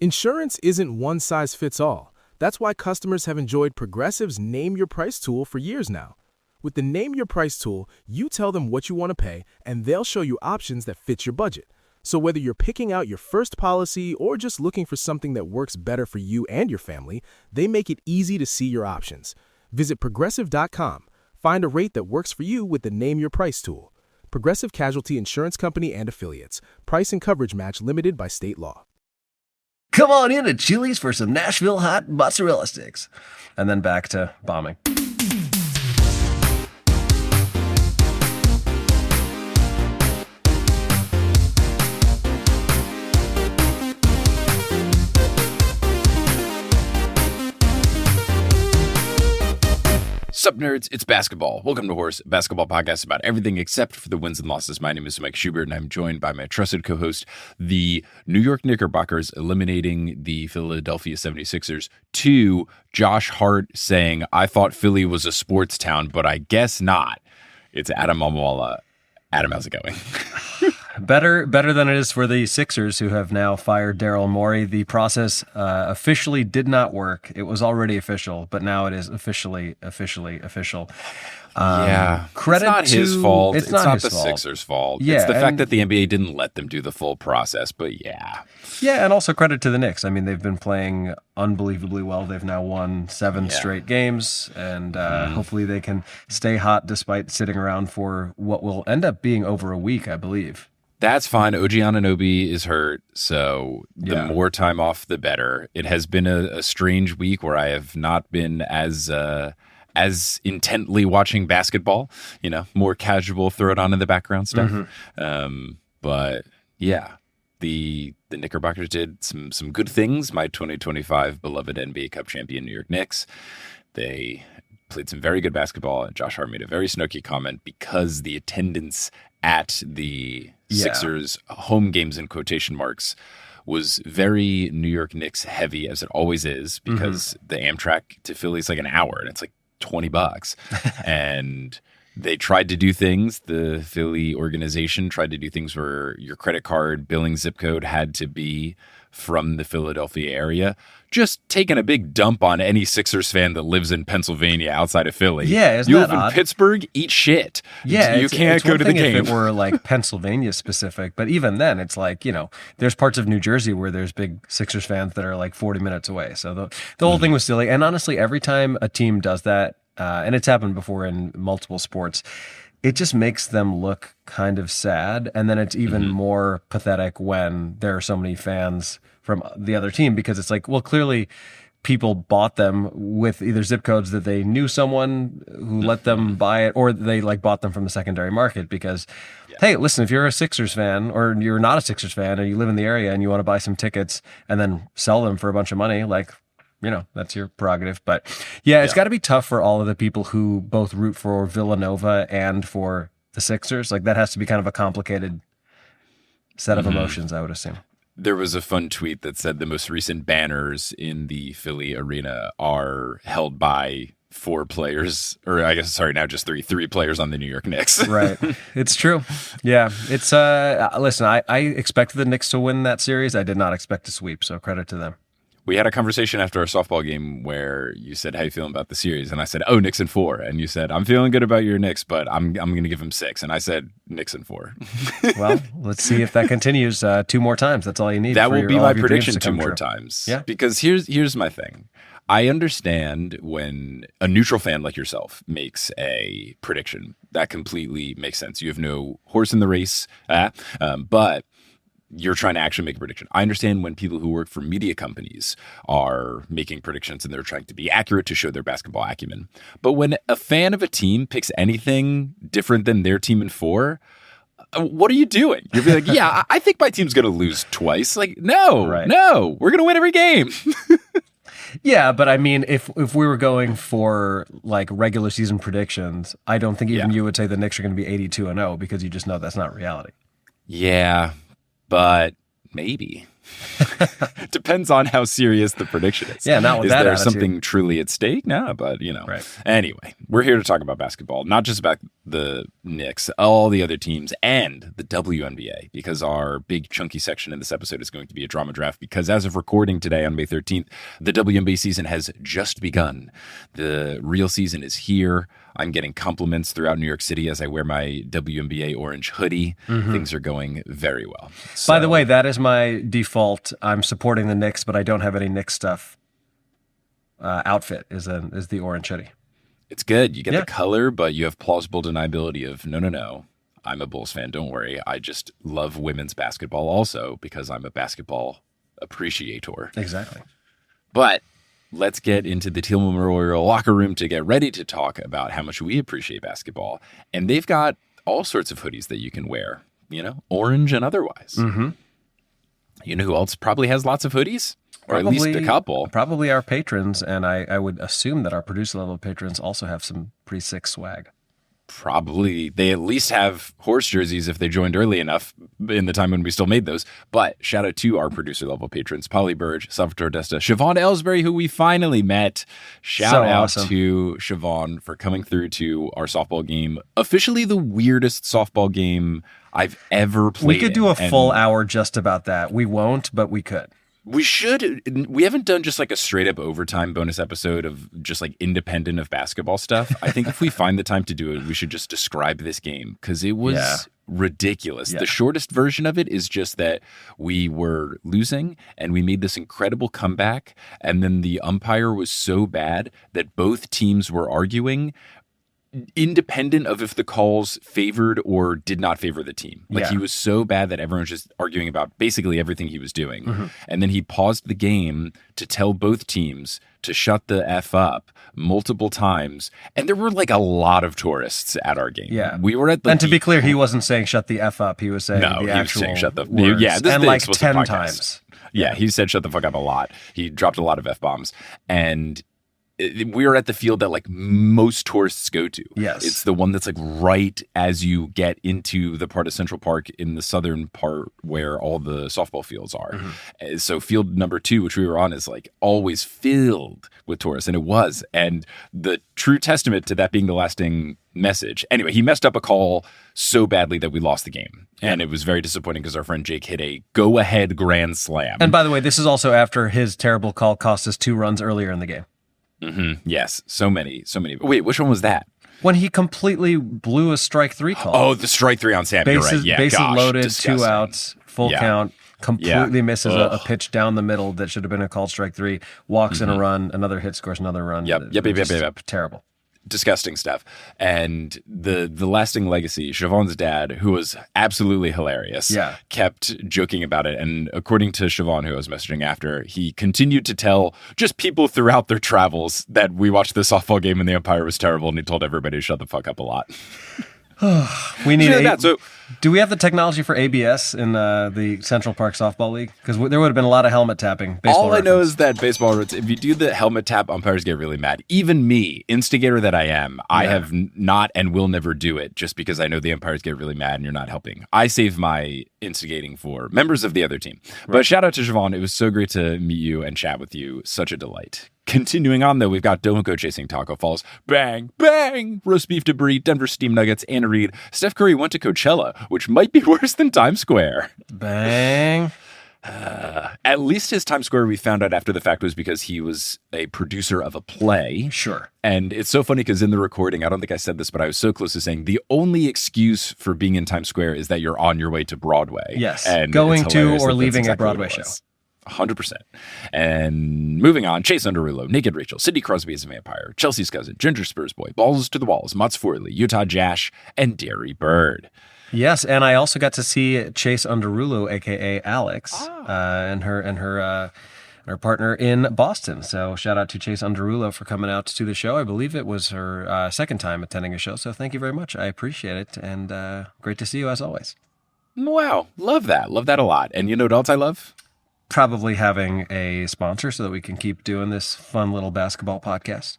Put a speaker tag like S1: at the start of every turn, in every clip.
S1: Insurance isn't one size fits all. That's why customers have enjoyed Progressive's Name Your Price tool for years now. With the Name Your Price tool, you tell them what you want to pay, and they'll show you options that fit your budget. So whether you're picking out your first policy or just looking for something that works better for you and your family, they make it easy to see your options. Visit Progressive.com. Find a rate that works for you with the Name Your Price tool. Progressive Casualty Insurance Company and Affiliates. Price and coverage match limited by state law.
S2: Come on in to Chili's for some Nashville hot mozzarella sticks. And then back to bombing.
S3: Sup, nerds? It's basketball. Welcome to Horse, basketball podcast about everything except for the wins and losses. My name is Mike Schubert, and I'm joined by my trusted co-host, the New York Knickerbockers eliminating the Philadelphia 76ers, to Josh Hart saying, I thought Philly was a sports town, but I guess not. It's Adam Mamwala. Adam, how's it going?
S2: Better than it is for the Sixers, who have now fired Daryl Morey. The process officially did not work. It was already official, but now it is officially official.
S3: Credit it's not his fault. It's not the Sixers' fault.
S2: Yeah,
S3: it's the fact that the NBA didn't let them do the full process, but yeah.
S2: Yeah, and also credit to the Knicks. I mean, they've been playing unbelievably well. They've now won 7 straight games, and hopefully they can stay hot despite sitting around for what will end up being over a week, I believe.
S3: That's fine. OG Anunoby is hurt, so the more time off, the better. It has been a strange week where I have not been as intently watching basketball. You know, more casual, throw it on in the background stuff. But yeah, the Knickerbockers did some good things. My 2025 beloved NBA Cup champion New York Knicks. They played some very good basketball, and Josh Hart made a very snooky comment because the attendance at the Sixers home games in quotation marks was very New York Knicks heavy, as it always is, because the Amtrak to Philly is like an hour and it's like $20. And they tried to do things. The Philly organization tried to do things where your credit card billing zip code had to be from the Philadelphia area, just taking a big dump on any Sixers fan that lives in Pennsylvania outside of Philly.
S2: Yeah, isn't
S3: you
S2: that
S3: live
S2: odd?
S3: In Pittsburgh, eat shit.
S2: Yeah,
S3: you can't go to the game.
S2: If it were like Pennsylvania specific, but even then, it's like, you know, there's parts of New Jersey where there's big Sixers fans that are like 40 minutes away. So the whole thing was silly. And honestly, every time a team does that, and it's happened before in multiple sports, it just makes them look kind of sad. And then it's even more pathetic when there are so many fans from the other team, because it's like, well, clearly people bought them with either zip codes that they knew someone who let them buy it, or they like bought them from the secondary market because, hey, listen, if you're a Sixers fan or you're not a Sixers fan and you live in the area and you want to buy some tickets and then sell them for a bunch of money, like, you know, that's your prerogative. But yeah, it's got to be tough for all of the people who both root for Villanova and for the Sixers. Like, that has to be kind of a complicated set of emotions, I would assume.
S3: There was a fun tweet that said the most recent banners in the Philly arena are held by 4 players, or I guess, sorry, now just 3 players on the New York Knicks.
S2: Right. It's true. Yeah. It's, listen, I expected the Knicks to win that series. I did not expect a sweep, so credit to them.
S3: We had a conversation after our softball game where you said, how you feeling about the series? And I said, oh, Knicks in 4. And you said, I'm feeling good about your Knicks, but I'm going to give them 6. And I said, Knicks in 4.
S2: Well, let's see if that continues 2 more times. That's all you need.
S3: That will be my prediction 2 more times.
S2: Yeah.
S3: Because here's my thing. I understand when a neutral fan like yourself makes a prediction. That completely makes sense. You have no horse in the race, but you're trying to actually make a prediction. I understand when people who work for media companies are making predictions and they're trying to be accurate to show their basketball acumen. But when a fan of a team picks anything different than their team in 4, what are you doing? You're like, yeah, I think my team's going to lose twice. Like, no, we're going to win every game.
S2: Yeah, but I mean, if we were going for like regular season predictions, I don't think even you would say the Knicks are going to be 82-0 because you just know that's not reality.
S3: Yeah. But maybe. Depends on how serious the prediction is.
S2: Yeah, not with
S3: is
S2: that
S3: there
S2: attitude.
S3: something truly at stake? No, but
S2: Right.
S3: Anyway, we're here to talk about basketball, not just about the Knicks, all the other teams, and the WNBA, because our big chunky section in this episode is going to be a drama draft, because as of recording today on May 13th, the WNBA season has just begun. The real season is here. I'm getting compliments throughout New York City as I wear my WNBA orange hoodie. Things are going very well.
S2: By the way, that is my default. I'm supporting the Knicks, but I don't have any Knicks stuff. Outfit is the orange hoodie.
S3: It's good. You get the color, but you have plausible deniability of no. I'm a Bulls fan. Don't worry. I just love women's basketball also because I'm a basketball appreciator.
S2: Exactly.
S3: But let's get into the Teal Memorial locker room to get ready to talk about how much we appreciate basketball. And they've got all sorts of hoodies that you can wear, orange and otherwise.
S2: Mm-hmm.
S3: You know who else probably has lots of hoodies? Or at least a couple.
S2: Probably our patrons, and I would assume that our producer level patrons also have some pretty sick swag.
S3: Probably. They at least have horse jerseys if they joined early enough in the time when we still made those. But shout out to our producer level patrons, Polly Burge, Salvatore Desta, Siobhan Ellsbury, who we finally met. Shout out to Siobhan for coming through to our softball game. Officially the weirdest softball game I've ever played.
S2: We could do a full hour just about that. We won't, but we could.
S3: We should. We haven't done just like a straight up overtime bonus episode of just like independent of basketball stuff. I think if we find the time to do it, we should just describe this game because it was ridiculous. Yeah. The shortest version of it is just that we were losing and we made this incredible comeback. And then the umpire was so bad that both teams were arguing independent of if the calls favored or did not favor the team. Like he was so bad that everyone was just arguing about basically everything he was doing. Mm-hmm. And then he paused the game to tell both teams to shut the F up multiple times. And there were like a lot of tourists at our game.
S2: Yeah.
S3: We were at the...
S2: And to be clear, he wasn't saying shut the F up. He was saying the actual was saying shut the words.
S3: Yeah, this
S2: and like 10 times.
S3: Yeah, he said shut the fuck up a lot. He dropped a lot of F-bombs. And we are at the field that like most tourists go to.
S2: Yes.
S3: It's the one that's like right as you get into the part of Central Park in the southern part where all the softball fields are. Mm-hmm. So field number 2, which we were on, is like always filled with tourists. And it was. And the true testament to that being the lasting message. Anyway, he messed up a call so badly that we lost the game. And it was very disappointing because our friend Jake hit a go-ahead grand slam.
S2: And by the way, this is also after his terrible call cost us 2 runs earlier in the game.
S3: Mm-hmm. Yes, so many. Wait, which one was that?
S2: When he completely blew a strike 3 call.
S3: Oh, the strike 3 on Sam. You're right. Yeah,
S2: bases loaded,
S3: disgusting.
S2: 2 outs, full count. Completely misses a pitch down the middle that should have been a called strike 3. Walks in a run, another hit, scores another run.
S3: Yep.
S2: Terrible.
S3: Disgusting stuff. And the lasting legacy, Siobhan's dad, who was absolutely hilarious, kept joking about it. And according to Siobhan, who I was messaging after, he continued to tell just people throughout their travels that we watched the softball game and the umpire was terrible, and he told everybody to shut the fuck up a lot.
S2: We need
S3: that. So,
S2: do we have the technology for ABS in the Central Park Softball League? Because there would have been a lot of helmet tapping.
S3: All I know is that baseball, if you do the helmet tap, umpires get really mad. Even me, instigator that I am, I have not and will never do it just because I know the umpires get really mad and you're not helping. I save my instigating for members of the other team. Right. But shout out to Siobhan. It was so great to meet you and chat with you. Such a delight. Continuing on, though, we've got Domiko chasing Taco Falls. Bang, bang! Roast beef debris, Denver Steam Nuggets, Anna Reid. Steph Curry went to Coachella, which might be worse than Times Square.
S2: Bang.
S3: At least his Times Square, we found out after the fact, was because he was a producer of a play.
S2: Sure.
S3: And it's so funny because in the recording, I don't think I said this, but I was so close to saying the only excuse for being in Times Square is that you're on your way to Broadway.
S2: Yes.
S3: And
S2: going to or leaving a Broadway show.
S3: 100%. And moving on, Chase Underulo, Naked Rachel, Sidney Crosby as a vampire, Chelsea's cousin, Ginger Spurs boy, Balls to the Walls, Mats Forley, Utah Jash, and Derry Bird.
S2: Yes, and I also got to see Chase Underulo, aka Alex, and her partner in Boston. So shout out to Chase Underulo for coming out to the show. I believe it was her second time attending a show. So thank you very much. I appreciate it, and great to see you as always.
S3: Wow, love that a lot. And you know what else I love?
S2: Probably having a sponsor so that we can keep doing this fun little basketball podcast.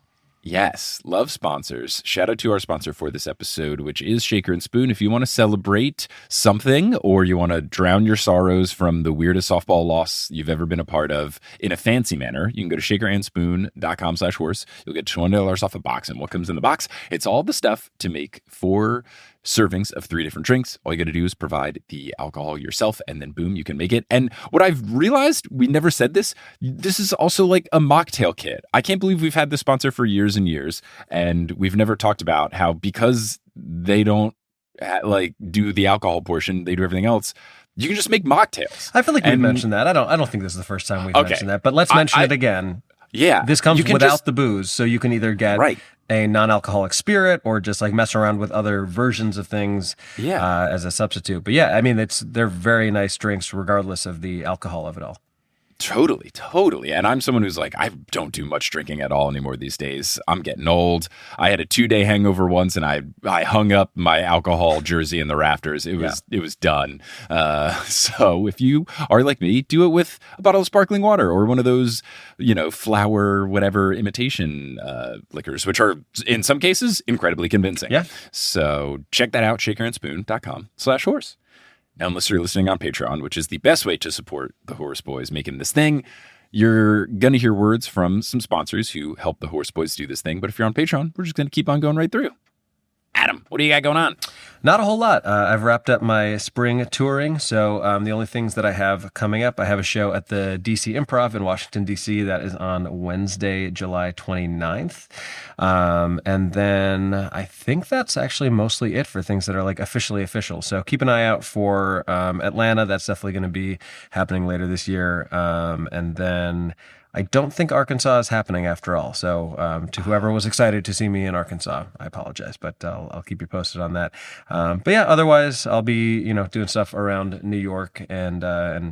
S3: Yes, love sponsors. Shout out to our sponsor for this episode, which is Shaker and Spoon. If you want to celebrate something or you want to drown your sorrows from the weirdest softball loss you've ever been a part of in a fancy manner, you can go to shakerandspoon.com/horse. You'll get $20 off a box. And what comes in the box? It's all the stuff to make 4 servings of 3 different drinks. All you got to do is provide the alcohol yourself, and then boom, you can make it. And what I've realized, we never said this is also like a mocktail kit. I can't believe we've had this sponsor for years and years, and we've never talked about how, because they don't like do the alcohol portion, they do everything else. You can just make mocktails.
S2: I feel like we've mentioned that. I don't think this is the first time we've mentioned that, but let's mention it again.
S3: Yeah.
S2: This comes without the booze, so you can either get a non-alcoholic spirit or just like mess around with other versions of things as a substitute. But yeah, I mean, they're very nice drinks regardless of the alcohol of it all.
S3: Totally. And I'm someone who's like, I don't do much drinking at all anymore these days. I'm getting old. I had a 2-day hangover once, and I hung up my alcohol jersey in the rafters. It was done. So if you are like me, do it with a bottle of sparkling water or one of those, flower, whatever imitation liquors, which are in some cases incredibly convincing.
S2: Yeah.
S3: So check that out, shakerandspoon.com/horse. Now, unless you're listening on Patreon, which is the best way to support the Horse Boys making this thing, you're going to hear words from some sponsors who help the Horse Boys do this thing. But if you're on Patreon, we're just going to keep on going right through. Adam, what do you got going on?
S2: Not a whole lot. I've wrapped up my spring touring, so the only things that I have coming up, I have a show at the DC Improv in Washington, D.C. that is on Wednesday, July 29th. And then I think that's actually mostly it for things that are like officially official. So keep an eye out for Atlanta. That's definitely going to be happening later this year. And then I don't think Arkansas is happening after all. So to whoever was excited to see me in Arkansas, I apologize, but I'll keep you posted on that. But yeah, otherwise I'll be, doing stuff around New York and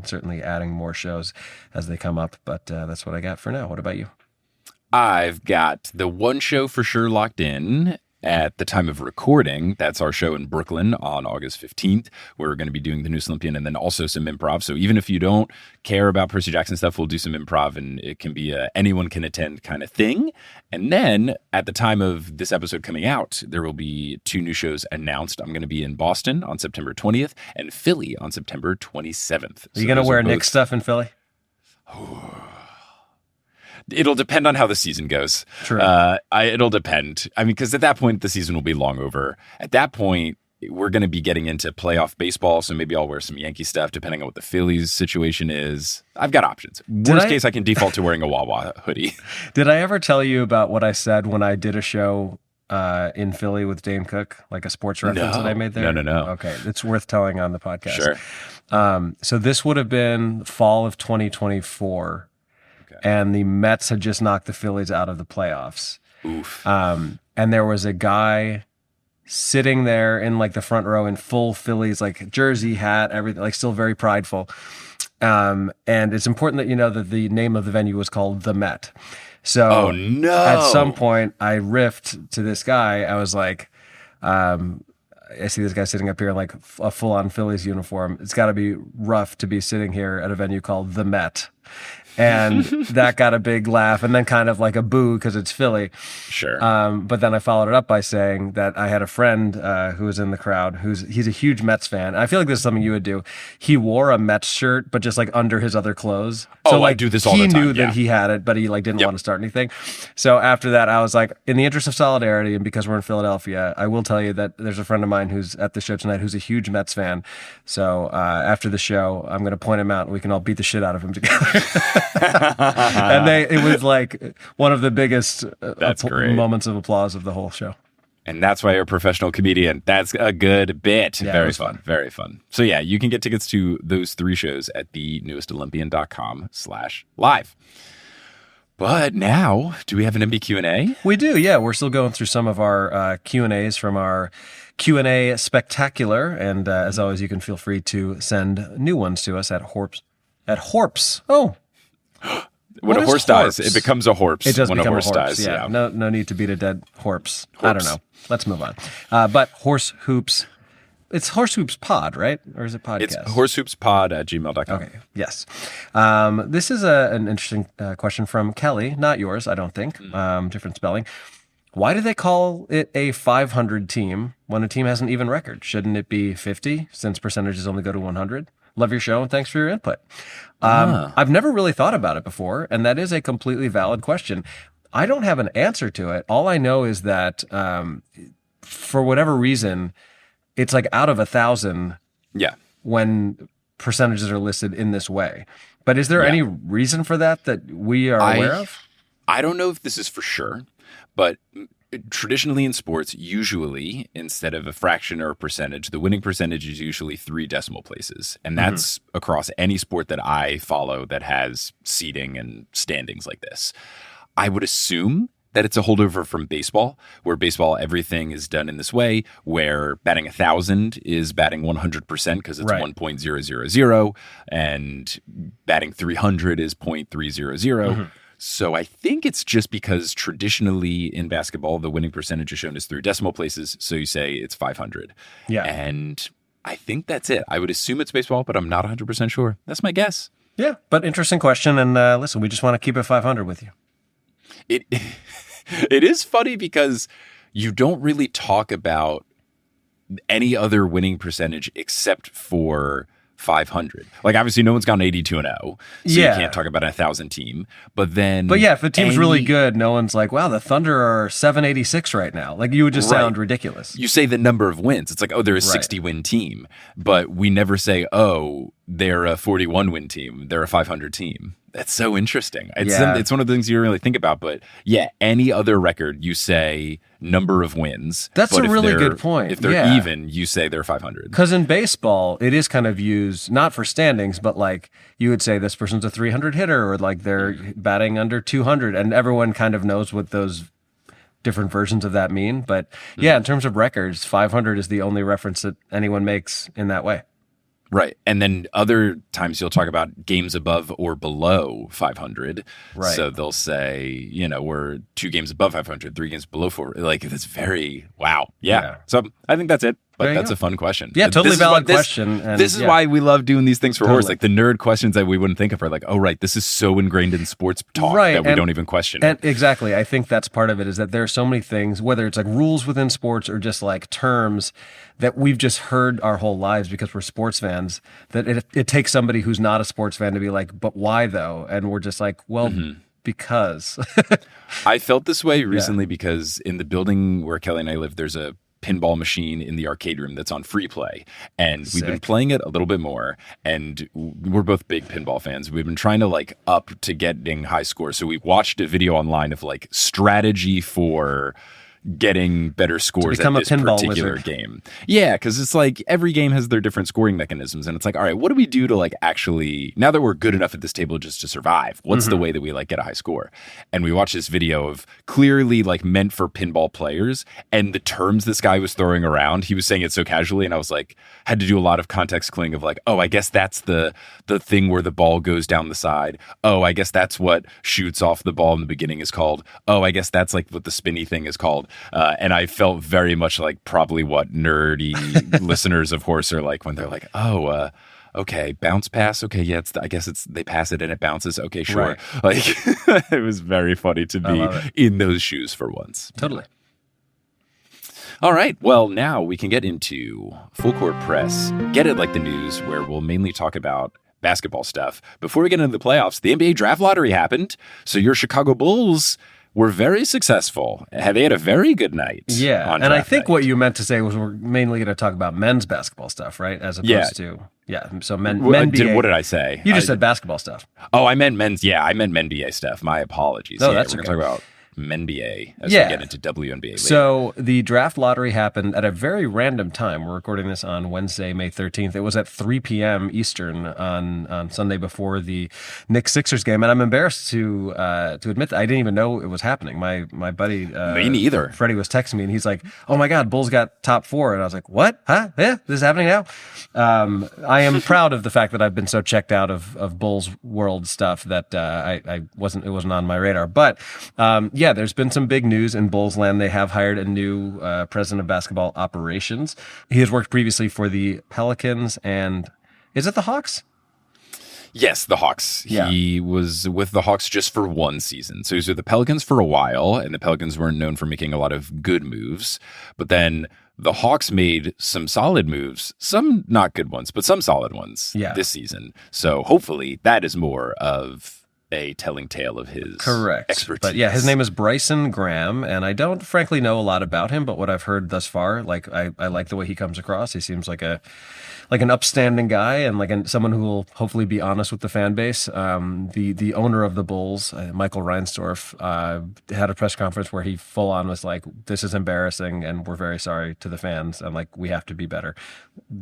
S2: certainly adding more shows as they come up. But that's what I got for now. What about you?
S3: I've got the one show for sure locked in. At the time of recording, that's our show in Brooklyn on August 15th. We're going to be doing the Noose Olympian and then also some improv. So even if you don't care about Percy Jackson stuff, we'll do some improv, and it can be a anyone can attend kind of thing. And then at the time of this episode coming out, there will be 2 new shows announced. I'm going to be in Boston on September 20th and Philly on September 27th.
S2: Are you going to wear Nick stuff in Philly?
S3: It'll depend on how the season goes.
S2: True.
S3: It'll depend. I mean, because at that point, the season will be long over. At that point, we're going to be getting into playoff baseball, so maybe I'll wear some Yankee stuff, depending on what the Phillies situation is. I've got options. Worst case, I can default to wearing a Wawa hoodie.
S2: Did I ever tell you about what I said when I did a show in Philly with Dane Cook, like a sports reference that I made there?
S3: No.
S2: Okay, it's worth telling on the podcast.
S3: Sure.
S2: So this would have been fall of 2024. And the Mets had just knocked the Phillies out of the playoffs.
S3: Oof.
S2: And there was a guy sitting there in like the front row in full Phillies, like jersey, hat, everything, like still very prideful. And it's important that you know that the name of the venue was called The Met. So at some point I riffed to this guy. I was like, I see this guy sitting up here in like a full-on Phillies uniform. It's got to be rough to be sitting here at a venue called The Met. And that got a big laugh and then kind of like a boo because it's Philly.
S3: Sure.
S2: But then I followed it up by saying that I had a friend who was in the crowd he's a huge Mets fan. And I feel like this is something you would do. He wore a Mets shirt, but just like under his other clothes. So like,
S3: I do this all the time.
S2: He knew that he had it, but he like didn't want to start anything. So after that, I was like, in the interest of solidarity and because we're in Philadelphia, I will tell you that there's a friend of mine who's at the show tonight who's a huge Mets fan. So after the show, I'm going to point him out and we can all beat the shit out of him together. And it was like one of the biggest moments of applause of the whole show.
S3: And that's why you're a professional comedian. That's a good bit.
S2: Yeah,
S3: very fun. Very fun. So yeah, you can get tickets to those 3 shows at thenewestolympian.com/live. But now, do we have an MB Q&A?
S2: We do, yeah. We're still going through some of our Q&As from our Q&A Spectacular. And as always, you can feel free to send new ones to us at Horpse. Oh,
S3: when a horse dies, it becomes a Horpse.
S2: It does
S3: when
S2: become
S3: a horse dies.
S2: Yeah. No need to beat a dead Horpse. I don't know. Let's move on. But Horse Hoops, it's Horse Hoops Pod, right? Or is it podcast?
S3: It's horsehoopspod@gmail.com.
S2: Okay. Yes. This is an interesting question from Kelly, not yours, I don't think. Different spelling. Why do they call it a 500 team when a team has an even record? Shouldn't it be 50 since percentages only go to 100? Love your show and thanks for your input. I've never really thought about it before, and that is a completely valid question. I don't have an answer to it. All I know is that for whatever reason, it's like out of 1,000 when percentages are listed in this way. But is there any reason for that we are aware of?
S3: I don't know if this is for sure, but traditionally in sports, usually instead of a fraction or a percentage, the winning percentage is usually 3 decimal places. And that's across any sport that I follow that has seeding and standings like this. I would assume that it's a holdover from baseball, where baseball, everything is done in this way, where batting 1,000 is batting 100% because it's 1.000, and batting 300 is 0.300. So I think it's just because traditionally in basketball, the winning percentage is shown as 3 decimal places. So you say it's 500. Yeah. And I think that's it. I would assume it's baseball, but I'm not 100% sure. That's my guess.
S2: Yeah, but interesting question. And listen, we just want to keep it 500 with you.
S3: It is funny because you don't really talk about any other winning percentage except for 500. Like, obviously, no one's gone 82-0, so you can't talk about a 1,000 team. But yeah, if a team's really good, no one's like, wow, the Thunder are 786 right now. Like, you would just sound ridiculous. You say the number of wins. It's like, oh, they're a 60-win team. But we never say, oh, they're a 41-win team. They're a 500 team. That's so interesting. It's one of the things you don't really think about. But yeah, any other record, you say number of wins.
S2: That's a really good point.
S3: If they're even, you say they're 500.
S2: Because in baseball, it is kind of used, not for standings, but like you would say this person's a 300 hitter or like they're batting under 200. And everyone kind of knows what those different versions of that mean. But yeah, in terms of records, 500 is the only reference that anyone makes in that way.
S3: Right. And then other times you'll talk about games above or below 500. Right. So they'll say, we're 2 games above 500, 3 games below 4. Like, that's very, wow. Yeah. So I think that's it. But that's a fun question.
S2: Yeah, totally valid question.
S3: This is why we love doing these things for Horse. Like the nerd questions that we wouldn't think of are like, oh, right, this is so ingrained in sports talk that we don't even question it.
S2: Exactly. I think that's part of it, is that there are so many things, whether it's like rules within sports or just like terms that we've just heard our whole lives because we're sports fans, that it takes somebody who's not a sports fan to be like, but why though? And we're just like, well, because.
S3: I felt this way recently because in the building where Kelly and I live, there's a pinball machine in the arcade room that's on free play, and we've been playing it a little bit more, and we're both big pinball fans. We've been trying to like up to getting high scores, so we watched a video online of like strategy for getting better scores at this particular game. Yeah, because it's like every game has their different scoring mechanisms, and it's like, all right, what do we do to like actually, now that we're good enough at this table just to survive, what's the way that we like get a high score? And we watched this video of clearly like meant for pinball players, and the terms this guy was throwing around, he was saying it so casually, and I was like, had to do a lot of context cluing of like, oh, I guess that's the thing where the ball goes down the side. Oh, I guess that's what shoots off the ball in the beginning is called. Oh, I guess that's like what the spinny thing is called. And I felt very much like probably what nerdy listeners of Horse are like when they're like, oh, okay, bounce pass. Okay, yeah, I guess they pass it and it bounces. Okay, sure. Right. Like it was very funny to be in those shoes for once.
S2: Totally.
S3: All right. Well, now we can get into Full Court Press. Get it like the news, where we'll mainly talk about basketball stuff. Before we get into the playoffs, the NBA draft lottery happened. So your Chicago Bulls were very successful. They had a very good night.
S2: Yeah, and I think what you meant to say was we're mainly going to talk about men's basketball stuff, right? As opposed to, so men
S3: what did I say?
S2: You just said basketball stuff.
S3: Oh, I meant men's, I meant MENBA stuff. My apologies.
S2: No, that's
S3: we're
S2: okay.
S3: going to talk about MENBA as we get into WNBA later.
S2: So the draft lottery happened at a very random time. We're recording this on Wednesday, May 13th. It was at 3 p.m. Eastern on Sunday before the Knicks-Sixers game. And I'm embarrassed to admit that I didn't even know it was happening. My buddy
S3: me neither.
S2: Freddie was texting me and he's like, oh my God, Bulls got top 4. And I was like, what? Huh? Yeah, this is happening now? I am proud of the fact that I've been so checked out of Bulls world stuff that it wasn't on my radar. But there's been some big news in Bulls land. They have hired a new president of basketball operations. He has worked previously for the Pelicans and is it the Hawks?
S3: Yes, the Hawks.
S2: Yeah.
S3: He was with the Hawks just for one season. So he was with the Pelicans for a while, and the Pelicans weren't known for making a lot of good moves. But then the Hawks made some solid moves, some not good ones, but some solid ones this season. So hopefully that is more of a telling tale of his expertise.
S2: But yeah, his name is Bryson Graham, and I don't frankly know a lot about him, but what I've heard thus far, like I like the way he comes across. He seems like an upstanding guy and like someone who will hopefully be honest with the fan base. The owner of the Bulls, Michael Reinsdorf, had a press conference where he full on was like, "This is embarrassing, and we're very sorry to the fans, and like we have to be better."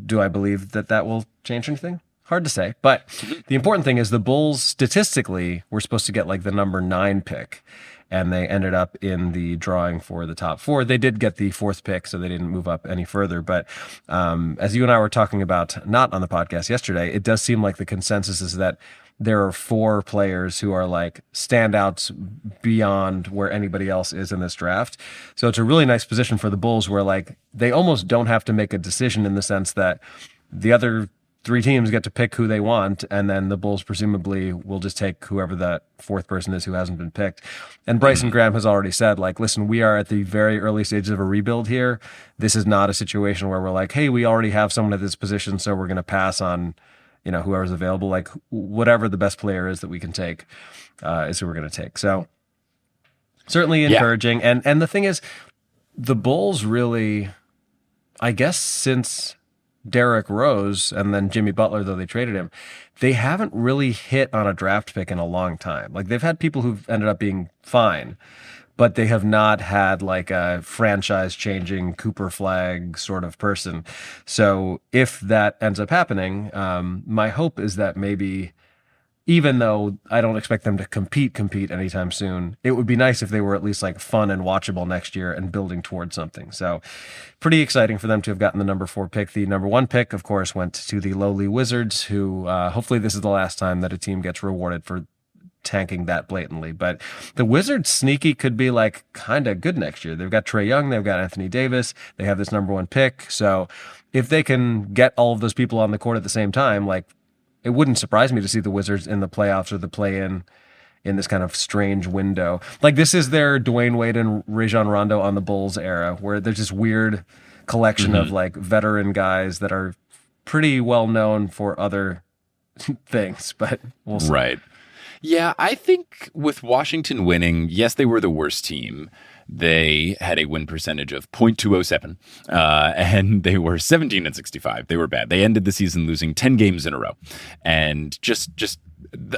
S2: Do I believe that will change anything? Hard to say, but the important thing is the Bulls statistically were supposed to get like the number 9 pick, and they ended up in the drawing for the top 4. They did get the 4th pick, so they didn't move up any further. But as you and I were talking about, not on the podcast yesterday, it does seem like the consensus is that there are 4 players who are like standouts beyond where anybody else is in this draft. So it's a really nice position for the Bulls where like they almost don't have to make a decision in the sense that the other 3 teams get to pick who they want, and then the Bulls presumably will just take whoever that 4th person is who hasn't been picked. And Bryson Graham has already said, like, listen, we are at the very early stages of a rebuild here. This is not a situation where we're like, hey, we already have someone at this position, so we're going to pass on, whoever's available. Like, whatever the best player is that we can take is who we're going to take. So certainly encouraging. And the thing is, the Bulls really, I guess since Derrick Rose and then Jimmy Butler, though they traded him, they haven't really hit on a draft pick in a long time. Like they've had people who've ended up being fine, but they have not had like a franchise changing Cooper Flag sort of person. So if that ends up happening, my hope is that maybe, even though I don't expect them to compete anytime soon, it would be nice if they were at least like fun and watchable next year and building towards something. So pretty exciting for them to have gotten the number 4 pick. The number 1 pick, of course, went to the lowly Wizards, who hopefully this is the last time that a team gets rewarded for tanking that blatantly. But the Wizards sneaky could be like kind of good next year. They've got Trae Young, they've got Anthony Davis, they have this number 1 pick. So if they can get all of those people on the court at the same time, like, it wouldn't surprise me to see the Wizards in the playoffs or the play-in in this kind of strange window. Like this is their Dwayne Wade and Rajon Rondo on the Bulls era, where there's this weird collection of like veteran guys that are pretty well known for other things, but we'll see.
S3: Right. Yeah, I think with Washington winning, yes, they were the worst team. They had a win percentage of .207, and they were 17-65. They were bad. They ended the season losing 10 games in a row. And just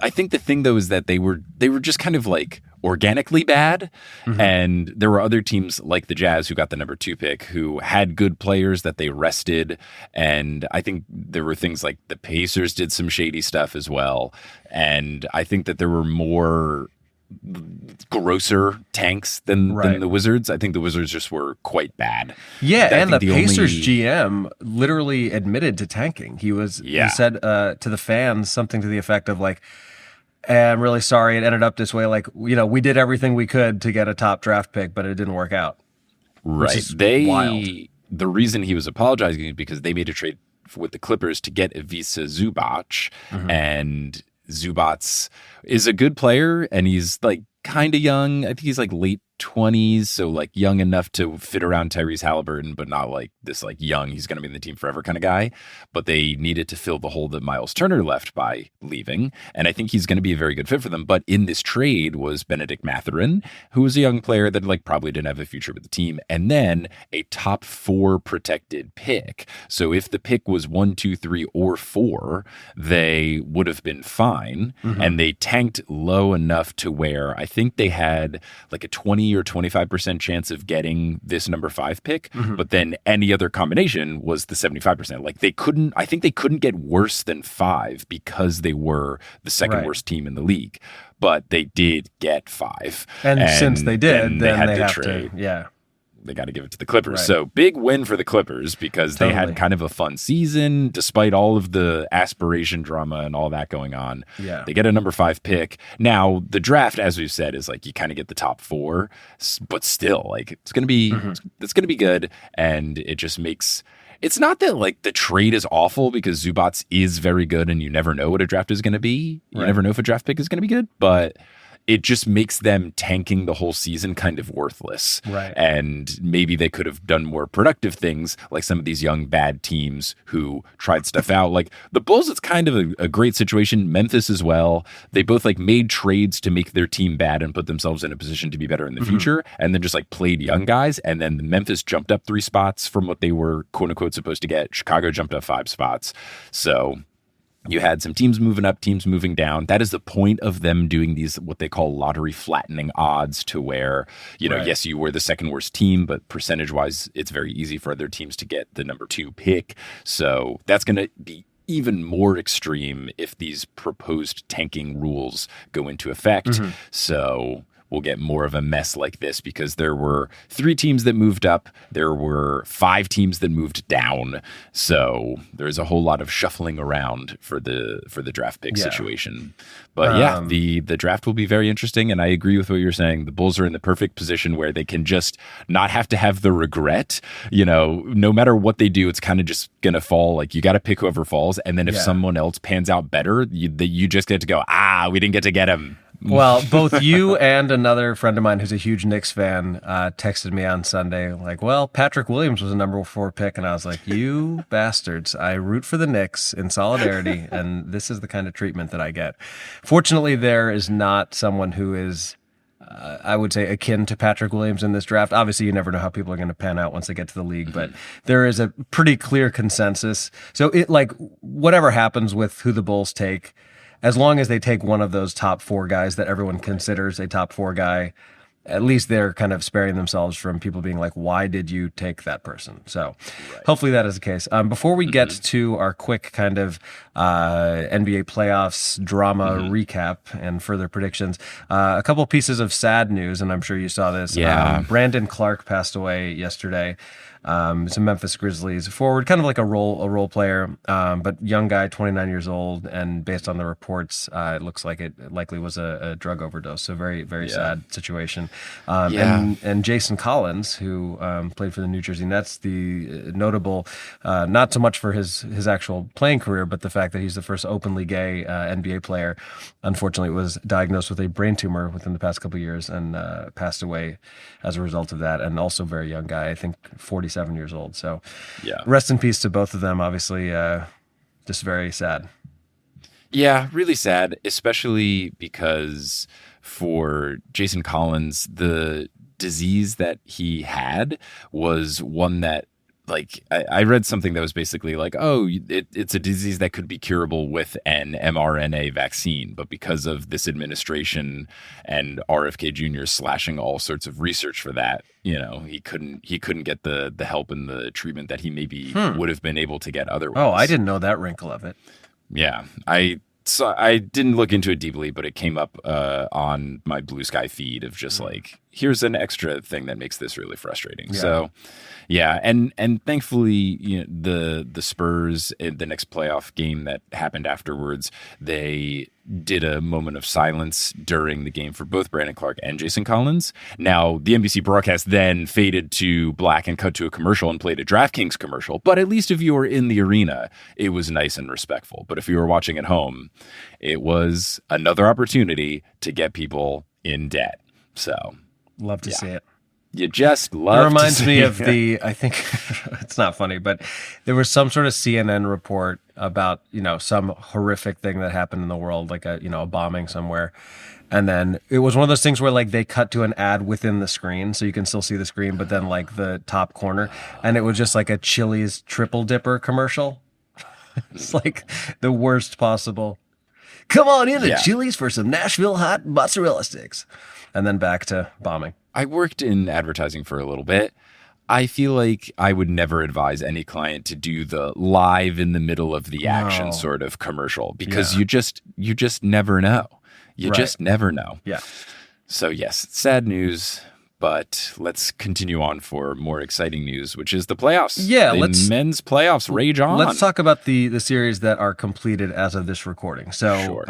S3: I think the thing though is that they were just kind of like organically bad. And there were other teams like the Jazz who got the number 2 pick who had good players that they rested. And I think there were things like the Pacers did some shady stuff as well. And I think that there were more grosser tanks than the Wizards. I think the Wizards just were quite bad.
S2: Yeah, and the Pacers GM literally admitted to tanking. He said to the fans something to the effect of like, I'm really sorry it ended up this way. Like, we did everything we could to get a top draft pick, but it didn't work out.
S3: Right.
S2: Wild.
S3: The reason he was apologizing is because they made a trade with the Clippers to get Ivica Zubac, and Zubac is a good player, and he's like kind of young. I think he's like late 20s, so like young enough to fit around Tyrese Halliburton, but not like this like young, he's going to be in the team forever kind of guy. But they needed to fill the hole that Miles Turner left by leaving, and I think he's going to be a very good fit for them. But in this trade was Benedict Mathurin, who was a young player that like probably didn't have a future with the team, and then a top 4 protected pick. So if the pick was 1, 2, 3, or 4, they would have been fine, and they tanked low enough to where I think they had like a 20 or 25% chance of getting this number 5 pick, but then any other combination was the 75%. Like I think they couldn't get worse than 5 because they were the second worst team in the league, but they did get 5.
S2: And since they did, then
S3: had
S2: they
S3: to
S2: have
S3: trade. They got to give it to the Clippers.
S2: Right.
S3: So big win for the Clippers because they had kind of a fun season despite all of the aspiration drama and all that going on.
S2: Yeah.
S3: They get a number 5 pick. Now, the draft, as we've said, is like you kind of get the top 4, but still, like it's going to be it's going to be good, and it just makes it's not that like the trade is awful, because Zubats is very good and you never know what a draft is going to be. You never know if a draft pick is going to be good, but it just makes them tanking the whole season kind of worthless.
S2: Right.
S3: And maybe they could have done more productive things, like some of these young bad teams who tried stuff out. Like the Bulls, it's kind of a great situation. Memphis as well. They both like made trades to make their team bad and put themselves in a position to be better in the future, and then just like played young guys. And then Memphis jumped up 3 spots from what they were quote unquote supposed to get. Chicago jumped up 5 spots. So you had some teams moving up, teams moving down. That is the point of them doing these, what they call lottery flattening odds, to where, you know, yes, you were the second worst team, but percentage wise, it's very easy for other teams to get the number 2 pick. So that's going to be even more extreme if these proposed tanking rules go into effect. So we'll get more of a mess like this, because there were 3 teams that moved up. There were 5 teams that moved down. So there's a whole lot of shuffling around for the draft pick situation. But the draft will be very interesting. And I agree with what you're saying. The Bulls are in the perfect position where they can just not have to have the regret. You know, no matter what they do, it's kind of just going to fall. Like, you got to pick whoever falls. And then if someone else pans out better, you just get to go, we didn't get to get him.
S2: Well, both you and another friend of mine who's a huge Knicks fan texted me on Sunday, like, well, Patrick Williams was a number 4 pick. And I was like, you bastards, I root for the Knicks in solidarity, and this is the kind of treatment that I get. Fortunately, there is not someone who is, I would say, akin to Patrick Williams in this draft. Obviously, you never know how people are going to pan out once they get to the league, but there is a pretty clear consensus. So it, like, whatever happens with who the Bulls take, as long as they take one of those top 4 guys that everyone considers a top 4 guy, at least they're kind of sparing themselves from people being like, why did you take that person? So hopefully that is the case. Before we get to our quick kind of NBA playoffs drama recap and further predictions, a couple pieces of sad news, and I'm sure you saw this. Brandon Clarke passed away yesterday. It's a Memphis Grizzlies forward, kind of like a role player, but young guy, 29 years old, and based on the reports, it looks like it likely was a drug overdose. So very, very sad situation. And Jason Collins, who played for the New Jersey Nets, the notable, not so much for his actual playing career, but the fact that he's the first openly gay NBA player, unfortunately was diagnosed with a brain tumor within the past couple of years and passed away as a result of that. And also very young guy, I think 47 years old. So rest in peace to both of them. Obviously, just very sad.
S3: Yeah, really sad, especially because for Jason Collins, the disease that he had was one that, like, I read something that was basically like, it's a disease that could be curable with an mRNA vaccine, but because of this administration and RFK Jr. slashing all sorts of research for that, you know, he couldn't get the help and the treatment that he maybe would have been able to get otherwise.
S2: Oh, I didn't know that wrinkle of it.
S3: Yeah, So I didn't look into it deeply, but it came up on my Blue Sky feed of just like, here's an extra thing that makes this really frustrating. Yeah. So, yeah, and thankfully, you know, the Spurs in the next playoff game that happened afterwards, they did a moment of silence during the game for both Brandon Clarke and Jason Collins. Now, the NBC broadcast then faded to black and cut to a commercial and played a DraftKings commercial. But at least if you were in the arena, it was nice and respectful. But if you were watching at home, it was another opportunity to get people in debt. So,
S2: love to see it.
S3: You just love
S2: it. Reminds me of I think it's not funny, but there was some sort of CNN report about, you know, some horrific thing that happened in the world, like a bombing somewhere. And then it was one of those things where like they cut to an ad within the screen, so you can still see the screen, but then like the top corner, and it was just like a Chili's triple dipper commercial. It's like the worst possible. Come on in to Chili's for some Nashville hot mozzarella sticks. And then back to bombing.
S3: I worked in advertising for a little bit. I feel like I would never advise any client to do the live in the middle of the action sort of commercial, because you just never know. You just never know.
S2: Yeah.
S3: So yes, sad news, But let's continue on for more exciting news, which is the playoffs.
S2: Yeah,
S3: the men's playoffs rage on.
S2: Let's talk about the series that are completed as of this recording. So
S3: Sure.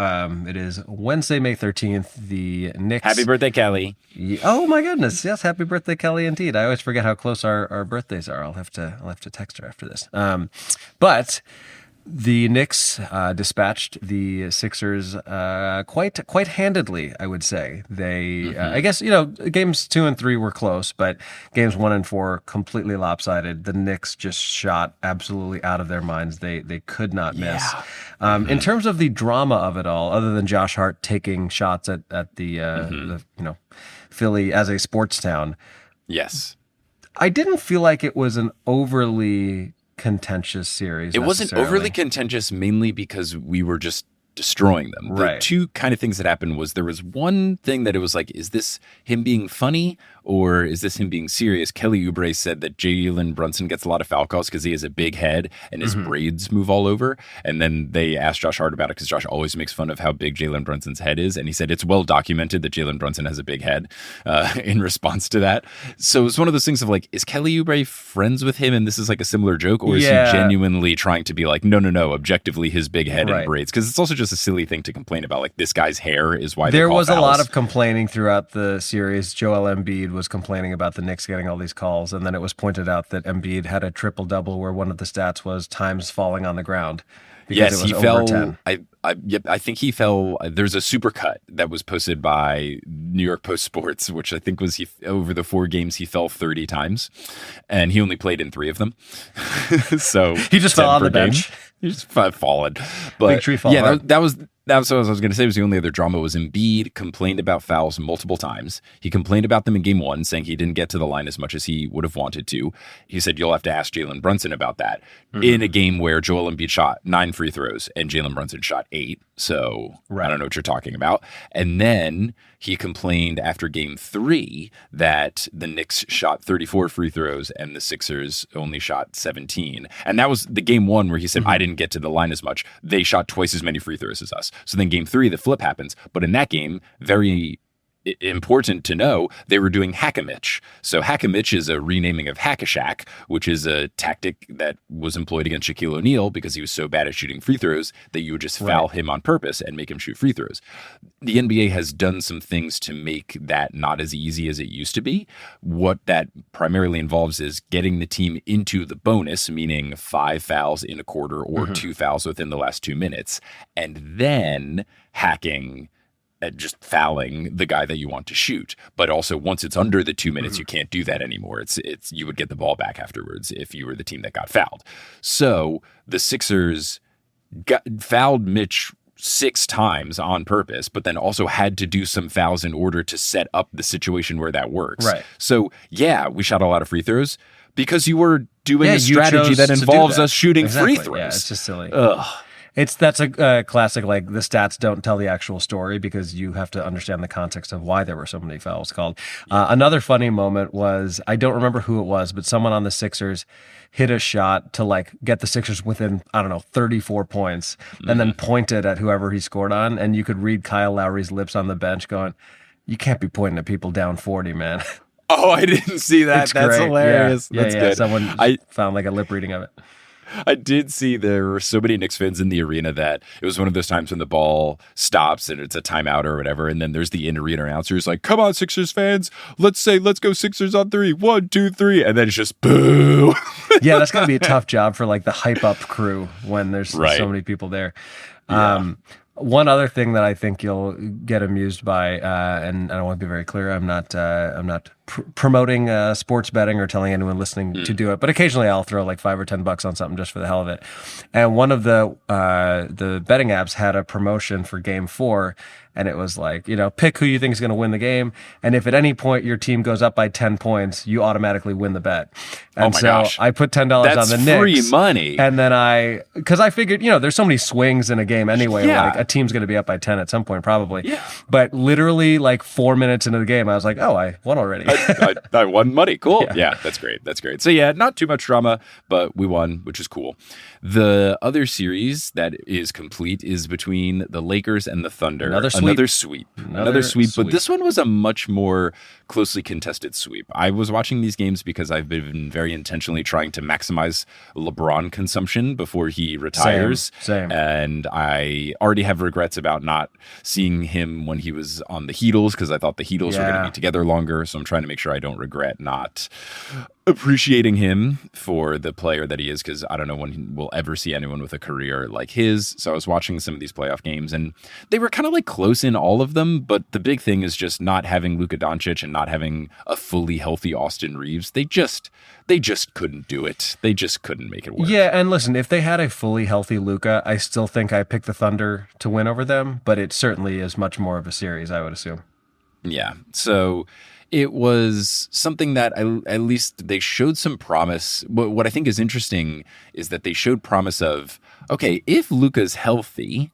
S2: It is Wednesday, May 13th. The Knicks.
S3: Happy birthday, Kelly.
S2: Oh my goodness! Yes, happy birthday, Kelly. Indeed, I always forget how close our birthdays are. I'll have to text her after this. But the Knicks dispatched the Sixers quite handedly, I would say. They, I guess, games 2 and 3 were close, but games 1 and 4 completely lopsided. The Knicks just shot absolutely out of their minds. They could not miss. In terms of the drama of it all, other than Josh Hart taking shots at the Philly as a sports town,
S3: Yes.
S2: I didn't feel like it was an overly contentious series.
S3: It wasn't overly contentious, mainly because we were just destroying them.
S2: Right.
S3: The two kind of things that happened was there was one thing that it was like, is this him being funny or is this him being serious? Kelly Oubre said that Jalen Brunson gets a lot of foul calls because he has a big head and his braids move all over. And then they asked Josh Hart about it because Josh always makes fun of how big Jalen Brunson's head is. And he said it's well documented that Jalen Brunson has a big head in response to that. So it's one of those things of like, is Kelly Oubre friends with him and this is like a similar joke? Or is he genuinely trying to be like, no, objectively his big head and braids? Because it's also just a silly thing to complain about. Like this guy's hair is why
S2: there
S3: they call
S2: was
S3: fouls.
S2: a lot of complaining throughout the series. Joel Embiid was complaining about the Knicks getting all these calls, and then it was pointed out that Embiid had a triple-double where one of the stats was times falling on the ground.
S3: Yes,
S2: he
S3: fell.
S2: 10.
S3: I think he fell. There's a supercut that was posted by New York Post Sports, which I think was over the 4 games he fell 30 times, and he only played in 3 of them. So
S2: he just fell on the bench.
S3: He just fallen. But
S2: big tree fall.
S3: Yeah, that was what I was going to say. Was the only other drama was Embiid complained about fouls multiple times. He complained about them in game 1, saying he didn't get to the line as much as he would have wanted to. He said you'll have to ask Jalen Brunson about that in a game where Joel Embiid shot 9 free throws and Jalen Brunson shot 8. So I don't know what you're talking about. And then he complained after game 3 that the Knicks shot 34 free throws and the Sixers only shot 17. And that was the game 1 where he said, I didn't get to the line as much. They shot twice as many free throws as us. So then game 3, the flip happens. But in that game, very important to know, they were doing hack-a-mitch. So hack-a-mitch is a renaming of hack-a-shack, which is a tactic that was employed against Shaquille O'Neal because he was so bad at shooting free throws that you would just foul him on purpose and make him shoot free throws. The NBA has done some things to make that not as easy as it used to be. What that primarily involves is getting the team into the bonus, meaning 5 fouls in a quarter or 2 fouls within the last 2 minutes, and then hacking just fouling the guy that you want to shoot. But also once it's under the 2 minutes, you can't do that anymore. It's you would get the ball back afterwards if you were the team that got fouled. So the Sixers fouled Mitch 6 times on purpose, but then also had to do some fouls in order to set up the situation where that works. Right. So yeah, we shot a lot of free throws because you were doing a strategy that involves us shooting free throws.
S2: Yeah, it's just silly.
S3: Ugh.
S2: That's a classic, like the stats don't tell the actual story because you have to understand the context of why there were so many fouls called. Another funny moment was, I don't remember who it was, but someone on the Sixers hit a shot to like get the Sixers within, 34 points and then pointed at whoever he scored on. And you could read Kyle Lowry's lips on the bench going, you can't be pointing at people down 40, man.
S3: Oh, I didn't see that. That's
S2: great.
S3: hilarious.
S2: Yeah,
S3: That's good.
S2: Someone found like a lip reading of it.
S3: I did see there were so many Knicks fans in the arena that it was one of those times when the ball stops and it's a timeout or whatever. And then there's the in-arena announcers like, come on, Sixers fans. Let's go Sixers on 3. 1, 2, 3. And then it's just boo.
S2: Yeah, that's going to be a tough job for like the hype up crew when there's so many people there.
S3: Yeah.
S2: One other thing that I think you'll get amused by, and I want to be very clear, I'm not promoting sports betting or telling anyone listening to do it, but occasionally I'll throw like $5 or $10 on something just for the hell of it. And one of the betting apps had a promotion for Game 4, and it was like, pick who you think is going to win the game, and if at any point your team goes up by 10 points, you automatically win the bet. And
S3: gosh.
S2: I put $10 on the Knicks.
S3: That's free money.
S2: And then because I figured, there's so many swings in a game anyway.
S3: Yeah.
S2: Like a team's going to be up by 10 at some point, probably.
S3: Yeah.
S2: But literally like 4 minutes into the game, I was like, oh, I won already.
S3: I won money. Cool. Yeah, that's great. That's great. So yeah, not too much drama, but we won, which is cool. The other series that is complete is between the Lakers and the Thunder. Another sweep. But this one was a much more closely contested sweep. I was watching these games because I've been very intentionally trying to maximize LeBron consumption before he retires.
S2: Same.
S3: And I already have regrets about not seeing him when he was on the Heatles, because I thought the Heatles were going to be together longer. So I'm trying to make sure I don't regret not appreciating him for the player that he is, because I don't know when we'll ever see anyone with a career like his. So I was watching some of these playoff games, and they were kind of like close in all of them. But the big thing is just not having Luka Doncic and not having a fully healthy Austin Reeves. They just couldn't do it. They just couldn't make it work.
S2: Yeah, and listen, if they had a fully healthy Luka, I still think I picked the Thunder to win over them, but it certainly is much more of a series, I would assume.
S3: Yeah, so it was something that at least they showed some promise. What I think is interesting is that they showed promise of, okay, if Luka's healthy,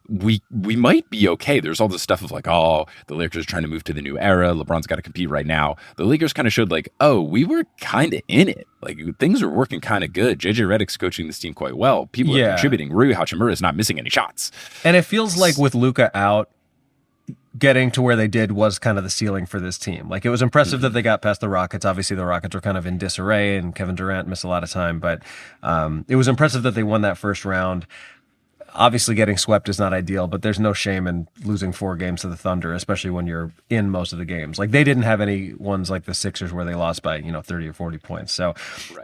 S3: we might be okay. There's all this stuff of like, oh, the Lakers are trying to move to the new era. LeBron's got to compete right now. The Lakers kind of showed like, oh, we were kind of in it. Like things are working kind of good. JJ Redick's coaching this team quite well. People are contributing. Rui Hachimura is not missing any shots.
S2: And it feels like with Luka out, getting to where they did was kind of the ceiling for this team. Like it was impressive that they got past the Rockets. Obviously the Rockets were kind of in disarray and Kevin Durant missed a lot of time, but it was impressive that they won that first round. Obviously getting swept is not ideal, but there's no shame in losing 4 games to the Thunder, especially when you're in most of the games. Like they didn't have any ones like the Sixers where they lost by, 30 or 40 points. So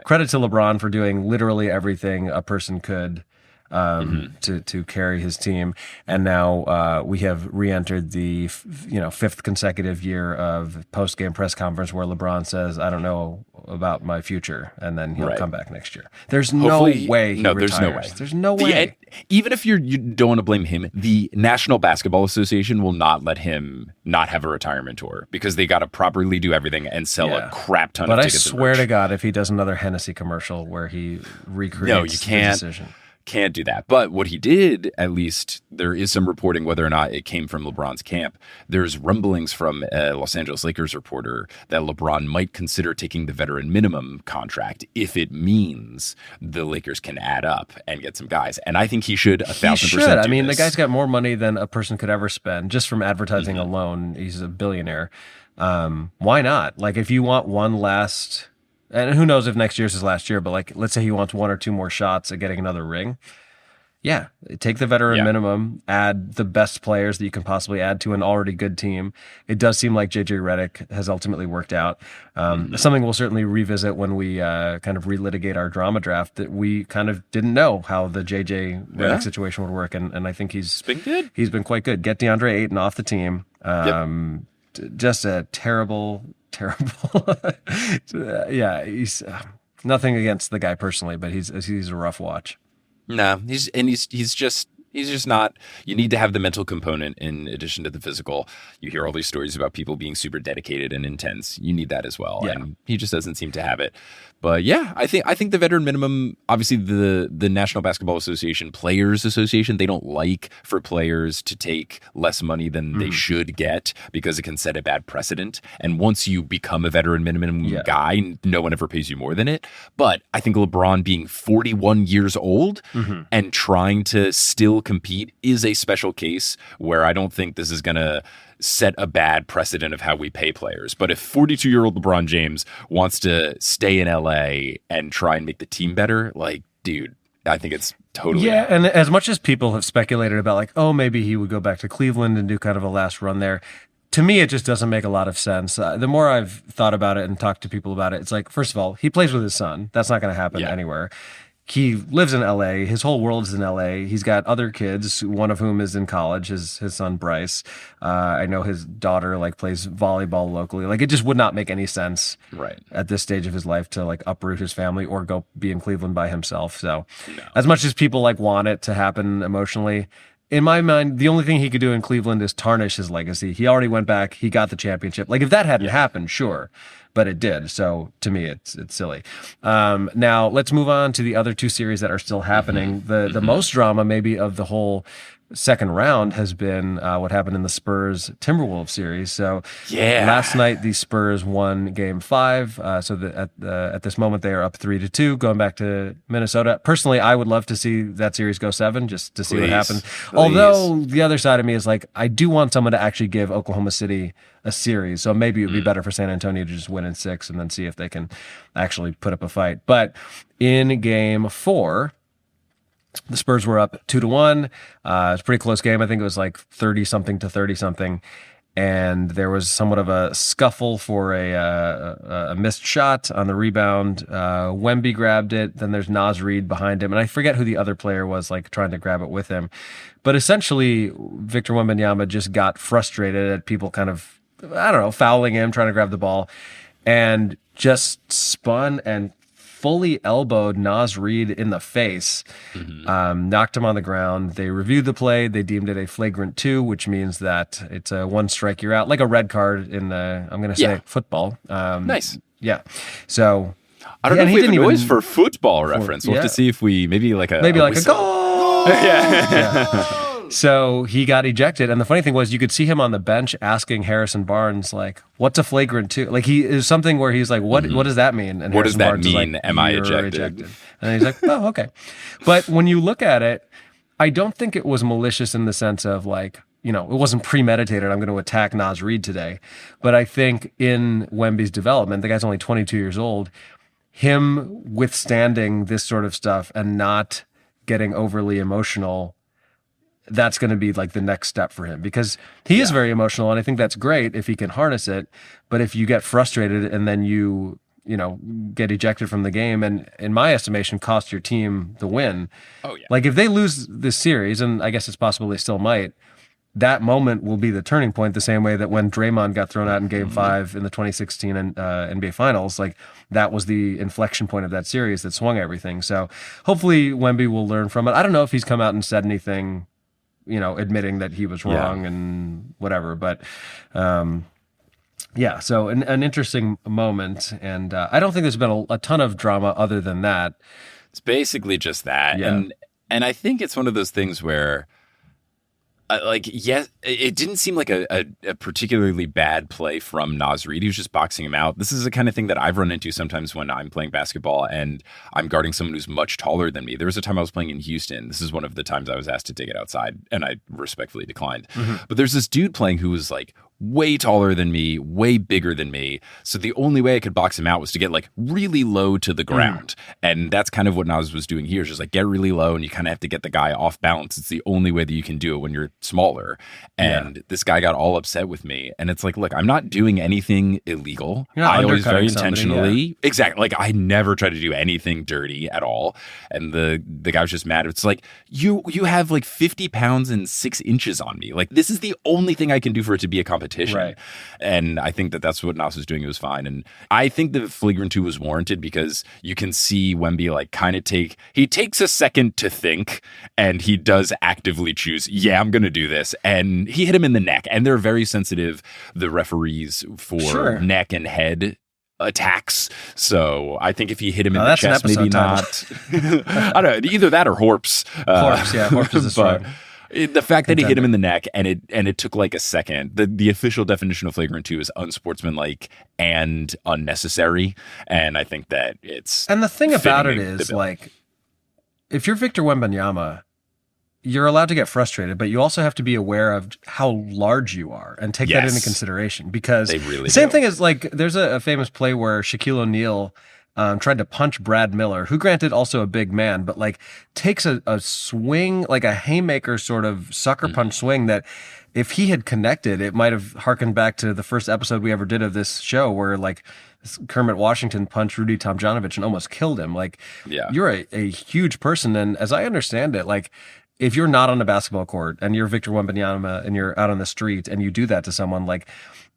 S2: credit to LeBron for doing literally everything a person could to carry his team. And now we have re-entered the 5th consecutive year of post-game press conference where LeBron says, I don't know about my future, and then he'll come back next year. There's no way he retires.
S3: There's no way.
S2: There's no way.
S3: Even if you don't want to blame him, the National Basketball Association will not let him not have a retirement tour because they got to properly do everything and sell a crap ton of tickets.
S2: But I swear to God, if he does another Hennessy commercial where he recreates the decision.
S3: Can't do that. But what he did, at least there is some reporting whether or not it came from LeBron's camp. There's rumblings from a Los Angeles Lakers reporter that LeBron might consider taking the veteran minimum contract if it means the Lakers can add up and get some guys. And I think he should 1,000%.
S2: I mean, the guy's got more money than a person could ever spend just from advertising alone. He's a billionaire. Why not? Like if you want one last... And who knows if next year's his last year, but like, let's say he wants 1 or 2 more shots at getting another ring. Yeah, take the veteran minimum, add the best players that you can possibly add to an already good team. It does seem like JJ Redick has ultimately worked out. Something we'll certainly revisit when we kind of relitigate our drama draft, that we kind of didn't know how the JJ Redick situation would work. And I think he's been good. He's been quite good. Get DeAndre Ayton off the team. Just a terrible. He's nothing against the guy personally, but he's a rough watch.
S3: No, he's just not. You need to have the mental component in addition to the physical. You hear all these stories about people being super dedicated and intense. You need that as well, and he just doesn't seem to have it. But yeah, I think the veteran minimum, obviously the National Basketball Association, Players Association, they don't like for players to take less money than they should get because it can set a bad precedent. And once you become a veteran minimum guy, no one ever pays you more than it. But I think LeBron being 41 years old and trying to still compete is a special case where I don't think this is going to set a bad precedent of how we pay players. But if 42-year-old LeBron James wants to stay in LA and try and make the team better, like, dude, I think it's totally...
S2: Yeah, and as much as people have speculated about like, oh, maybe he would go back to Cleveland and do kind of a last run there, to me, it just doesn't make a lot of sense. The more I've thought about it and talked to people about it, it's like, first of all, he plays with his son. That's not going to happen anywhere. He lives in LA. His whole world is in LA. He's got other kids, one of whom is in college, his son Bryce. I know his daughter like plays volleyball locally. Like it just would not make any sense at this stage of his life to like uproot his family or go be in Cleveland by himself. So as much as people like want it to happen emotionally, in my mind, the only thing he could do in Cleveland is tarnish his legacy. He already went back. He got the championship. Like if that hadn't happened, sure. But it did. So to me, it's silly. Now let's move on to the other 2 series that are still happening. The most drama maybe of the whole second round has been what happened in the Spurs Timberwolves series. So last night the Spurs won Game 5. So at this moment they are up 3-2, going back to Minnesota. Personally, I would love to see that series go 7 just to see what happens. Although the other side of me is like, I do want someone to actually give Oklahoma City a series. So maybe it would be better for San Antonio to just win in 6 and then see if they can actually put up a fight. But in Game 4, the Spurs were up 2-1. It was a pretty close game. I think it was like 30-something to 30-something. And there was somewhat of a scuffle for a missed shot on the rebound. Wemby grabbed it. Then there's Naz Reid behind him. And I forget who the other player was, like trying to grab it with him. But essentially, Victor Wembanyama just got frustrated at people kind of, I don't know, fouling him, trying to grab the ball, and just spun and fully elbowed Naz Reid in the face, knocked him on the ground. They reviewed the play. They deemed it a flagrant 2, which means that it's a 1 strike, you're out, like a red card in the, I'm going to say football.
S3: Nice.
S2: Yeah. So
S3: I don't know if we have a noise for football reference. We'll have to see if we, maybe like a
S2: goal. Yeah. So he got ejected, and the funny thing was, you could see him on the bench asking Harrison Barnes, like, "What's a flagrant 2?" Like, he is something where he's like, "What does that mean?" And
S3: what does that
S2: Barnes
S3: mean?
S2: Like,
S3: Am I ejected?
S2: And he's like, "Oh, okay." But when you look at it, I don't think it was malicious in the sense of like, you know, it wasn't premeditated. I'm going to attack Naz Reid today. But I think in Wemby's development, the guy's only 22 years old. Him withstanding this sort of stuff and not getting overly emotional, that's going to be like the next step for him, because he is very emotional, and I think that's great if he can harness it. But if you get frustrated and then you get ejected from the game, and in my estimation cost your team the win. Like if they lose this series, and I guess it's possible they still might, that moment will be the turning point, the same way that when Draymond got thrown out in Game 5 in the 2016 NBA Finals, like that was the inflection point of that series that swung everything. So hopefully Wemby will learn from it. I don't know if he's come out and said anything, admitting that he was wrong and whatever. But so an interesting moment. And I don't think there's been a ton of drama other than that.
S3: It's basically just that. Yeah. And I think it's one of those things where, it didn't seem like a particularly bad play from Naz Reid. He was just boxing him out. This is the kind of thing that I've run into sometimes when I'm playing basketball and I'm guarding someone who's much taller than me. There was a time I was playing in Houston. This is one of the times I was asked to take it outside, and I respectfully declined. But there's this dude playing who was like way taller than me, way bigger than me. So the only way I could box him out was to get like really low to the ground. And that's kind of what Naz was doing here. Is just like get really low, and you kind of have to get the guy off balance. It's the only way that you can do it when you're smaller. And this guy got all upset with me. And it's like, look, I'm not doing anything illegal. I always very intentionally. Exactly. Like I never try to do anything dirty at all. And the guy was just mad. It's like, you have like 50 pounds and 6 inches on me. Like this is the only thing I can do for it to be a competition. Right. And I think that that's what Nas was doing. It was fine. And I think the flagrant 2 was warranted because you can see Wemby like kind of he takes a second to think, and he does actively choose, I'm going to do this. And he hit him in the neck, and they're very sensitive, the referees, for neck and head attacks. So I think if he hit him in the chest, maybe not. I don't know, either that or Horpse.
S2: Horpse is strong.
S3: The fact that he hit him in the neck and it took like a second. The official definition of flagrant 2 is unsportsmanlike and unnecessary. And I think that it's.
S2: And the thing about it is, like, if you're Victor Wembanyama, you're allowed to get frustrated, but you also have to be aware of how large you are and take that into consideration, because
S3: they really
S2: the same thing is like there's a famous play where Shaquille O'Neal tried to punch Brad Miller, who granted also a big man, but like takes a swing, like a haymaker sort of sucker punch swing that if he had connected, it might have harkened back to the first episode we ever did of this show where like Kermit Washington punched Rudy Tomjanovich and almost killed him. Like you're a huge person. And as I understand it, like if you're not on a basketball court and you're Victor Wembanyama and you're out on the street and you do that to someone, like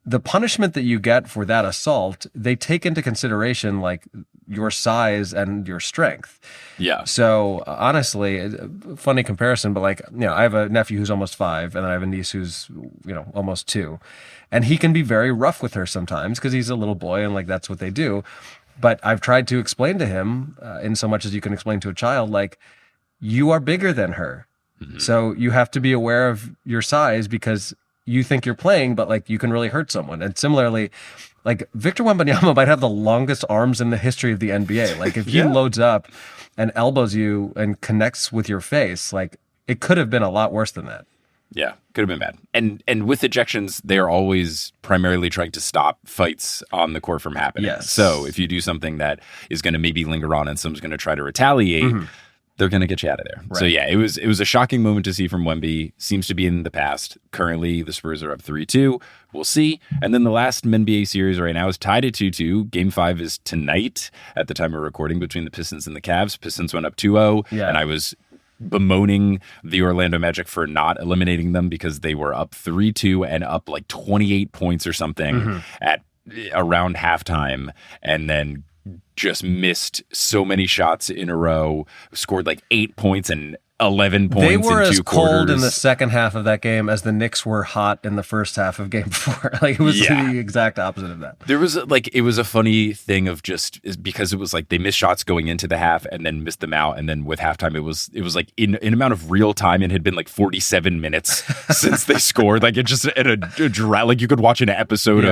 S2: the punishment that you get for that assault, they take into consideration like your size and your strength.
S3: Yeah.
S2: So honestly, funny comparison, but like, I have a nephew who's almost 5 and I have a niece who's, almost 2. And he can be very rough with her sometimes because he's a little boy and like that's what they do. But I've tried to explain to him in so much as you can explain to a child, like, you are bigger than her. So you have to be aware of your size because you think you're playing, but like you can really hurt someone. And similarly, like Victor Wembanyama might have the longest arms in the history of the NBA. Like if he loads up and elbows you and connects with your face, like it could have been a lot worse than that.
S3: Yeah, could have been bad. And with ejections, they are always primarily trying to stop fights on the court from happening.
S2: Yes.
S3: So if you do something that is going to maybe linger on and someone's going to try to retaliate, they're going to get you out of there. Right. So yeah, it was a shocking moment to see from Wemby. Seems to be in the past. Currently, the Spurs are up 3-2. We'll see. And then the last NBA series right now is tied at 2-2. Game 5 is tonight at the time of recording between the Pistons and the Cavs. Pistons went up 2-0, and I was bemoaning the Orlando Magic for not eliminating them because they were up 3-2 and up like 28 points or something at around halftime, and then just missed so many shots in a row, scored like 8 points and 11 points
S2: They were
S3: in
S2: as
S3: 2
S2: cold
S3: quarters.
S2: in the second half of that game as the Knicks were hot in the first half of game 4. Like it was the exact opposite of that.
S3: There was like, it was a funny thing of just because it was like they missed shots going into the half and then missed them out. And then with halftime, it was like in amount of real time, it had been like 47 minutes since they scored. Like it just at a drought, like you could watch an episode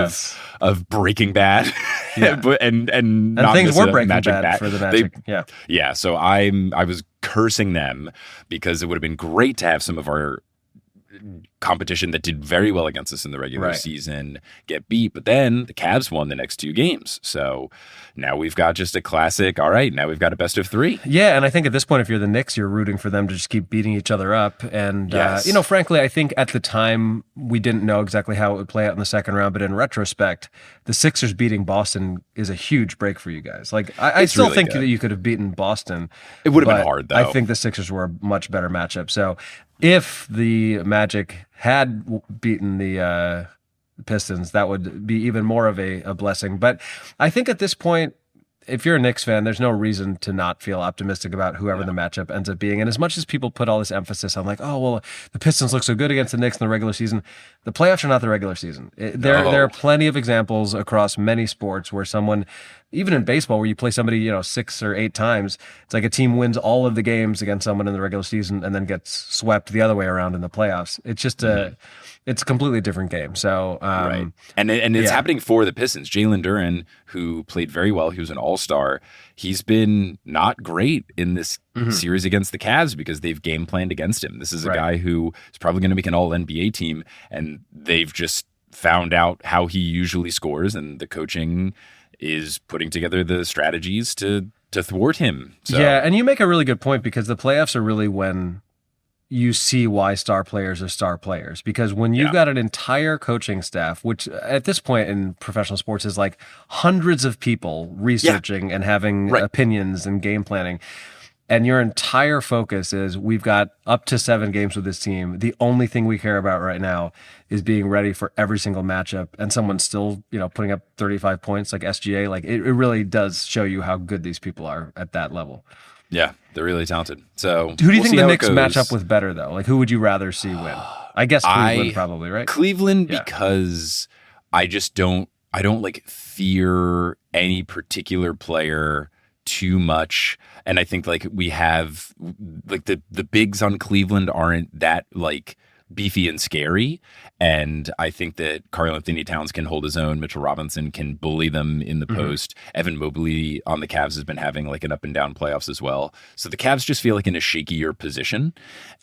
S3: of Breaking Bad. and not
S2: things were
S3: miss a
S2: Breaking
S3: Magic
S2: Bad for the Magic.
S3: Yeah. So I was cursing them because it would have been great to have some of our competition that did very well against us in the regular season get beat, but then the Cavs won the next 2 games. So now we've got just a classic, all right, now we've got a best of 3.
S2: Yeah, and I think at this point, if you're the Knicks, you're rooting for them to just keep beating each other up. And, frankly, I think at the time, we didn't know exactly how it would play out in the second round, but in retrospect, the Sixers beating Boston is a huge break for you guys. Like, I still
S3: really
S2: think
S3: good.
S2: that you could have beaten Boston.
S3: It would have been hard, though.
S2: I think the Sixers were a much better matchup. So if the Magic had beaten the Pistons, that would be even more of a blessing. But I think at this point, if you're a Knicks fan, there's no reason to not feel optimistic about whoever the matchup ends up being. And as much as people put all this emphasis on like, oh, well, the Pistons look so good against the Knicks in the regular season, the playoffs are not the regular season. There are plenty of examples across many sports where someone, even in baseball, where you play somebody, 6 or 8 times, it's like a team wins all of the games against someone in the regular season and then gets swept the other way around in the playoffs. It's just it's a completely different game. So,
S3: right. And it's happening for the Pistons. Jalen Duren, who played very well, he was an all-star. He's been not great in this series against the Cavs because they've game planned against him. This is a guy who is probably going to make an all-NBA team, and they've just found out how he usually scores, and the coaching is putting together the strategies to thwart him. So.
S2: Yeah, and you make a really good point because the playoffs are really when you see why star players are star players, because when you've got an entire coaching staff, which at this point in professional sports is like hundreds of people researching and having opinions and game planning, and your entire focus is we've got up to 7 games with this team. The only thing we care about right now is being ready for every single matchup, and someone's still, putting up 35 points like SGA. Like it really does show you how good these people are at that level.
S3: Yeah, they're really talented. So
S2: who do you think the Knicks match up with better, though? Like, who would you rather see win? I guess Cleveland probably, right?
S3: Cleveland, because I don't like fear any particular player too much. And I think like we have like the bigs on Cleveland aren't that like beefy and scary. And I think that Karl-Anthony Towns can hold his own. Mitchell Robinson can bully them in the post. Evan Mobley on the Cavs has been having like an up and down playoffs as well. So the Cavs just feel like in a shakier position.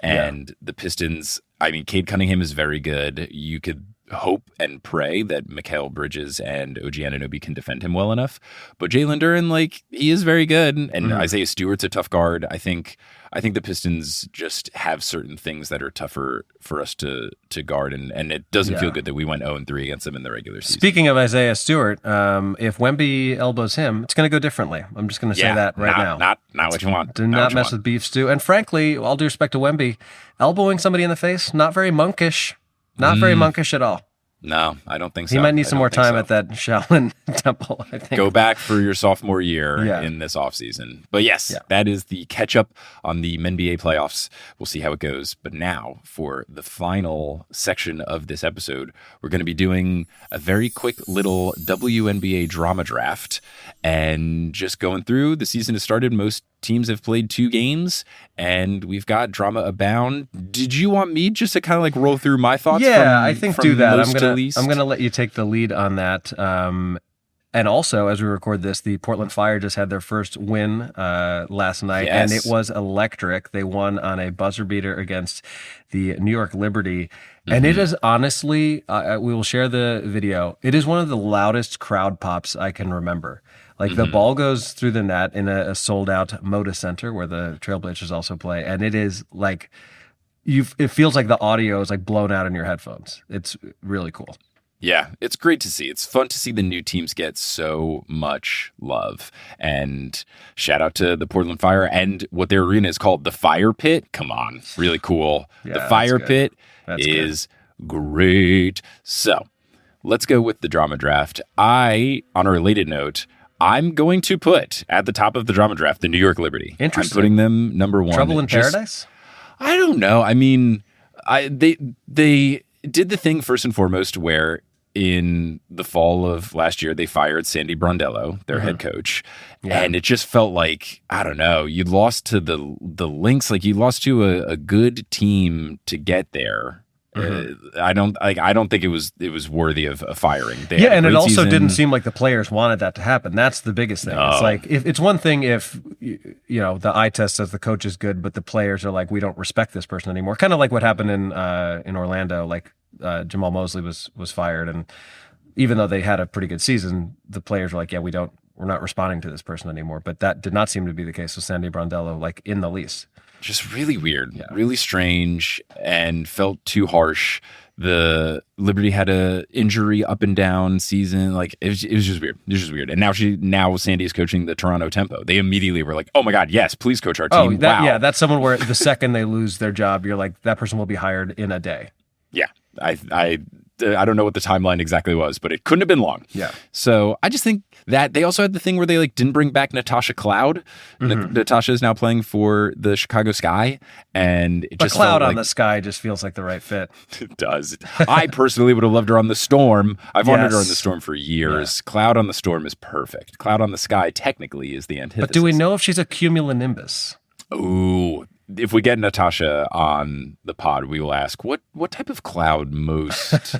S3: And the Pistons, I mean, Cade Cunningham is very good. You could hope and pray that Mikal Bridges and OG Anunoby can defend him well enough. But Jalen Duren, like, he is very good. And Isaiah Stewart's a tough guard. I think the Pistons just have certain things that are tougher for us to guard, and it doesn't feel good that we went 0-3 against them in the regular season.
S2: Speaking of Isaiah Stewart, if Wemby elbows him, it's going to go differently. I'm just going to say that right now.
S3: Not what you want.
S2: Do not mess with beef stew. And frankly, all due respect to Wemby, elbowing somebody in the face, not very monkish. Not very monkish at all.
S3: No, I don't think so.
S2: He might need some more time at that Shaolin temple, I think.
S3: Go back for your sophomore year in this offseason. But yes, that is the catch-up on the NBA playoffs. We'll see how it goes. But now, for the final section of this episode, we're going to be doing a very quick little WNBA drama draft and just going through. The season has started. Most teams have played 2 games, and we've got drama abound. Did you want me just to kind of like roll through my thoughts?
S2: I think do that.
S3: I'm
S2: gonna let you take the lead on that. And also, as we record this, the Portland Fire just had their first win last night, and it was electric. They won on a buzzer beater against the New York Liberty. And it is honestly, we will share the video. It is one of the loudest crowd pops I can remember. Like the ball goes through the net in a sold out Moda Center where the Trailblazers also play. And it is like, it feels like the audio is like blown out in your headphones. It's really cool.
S3: Yeah, it's great to see. It's fun to see the new teams get so much love. And shout out to the Portland Fire and what their arena is called, the Firepit. Come on, really cool.
S2: Yeah,
S3: the Firepit is great. So let's go with the drama draft. On a related note, I'm going to put at the top of the drama draft the New York Liberty.
S2: Interesting.
S3: I'm putting them number 1.
S2: Trouble in Paradise?
S3: I don't know. I mean, they did the thing first and foremost where in the fall of last year, they fired Sandy Brondello, their head coach. Yeah. And it just felt like, I don't know, you lost to the Lynx, like you lost to a good team to get there. I don't think it was worthy of a firing.
S2: And it also didn't seem like the players wanted that to happen. That's the biggest thing. No. It's like it's one thing if the eye test says the coach is good, but the players are like, we don't respect this person anymore. Kind of like what happened in Orlando. Like Jamal Mosley was fired, and even though they had a pretty good season, the players were like, yeah, we're not responding to this person anymore. But that did not seem to be the case with Sandy Brondello, like in the least.
S3: Just really weird, really strange, and felt too harsh. The Liberty had a injury up and down season. Like it was just weird. It was just weird. And now Sandy is coaching the Toronto Tempo. They immediately were like, oh my God, yes, please coach our team. Wow.
S2: Yeah, that's someone where the second they lose their job, you're like, that person will be hired in a day.
S3: Yeah. I don't know what the timeline exactly was, but it couldn't have been long.
S2: Yeah.
S3: So I just think that they also had the thing where they like didn't bring back Natasha Cloud. Natasha is now playing for the Chicago Sky, and it just
S2: Cloud on the Sky just feels like the right fit.
S3: It does. I personally would have loved her on the Storm. I've wanted her on the Storm for years. Yeah. Cloud on the Storm is perfect. Cloud on the Sky technically is the antithesis.
S2: But do we know if she's a cumulonimbus?
S3: Ooh. If we get Natasha on the pod, we will ask what type of cloud most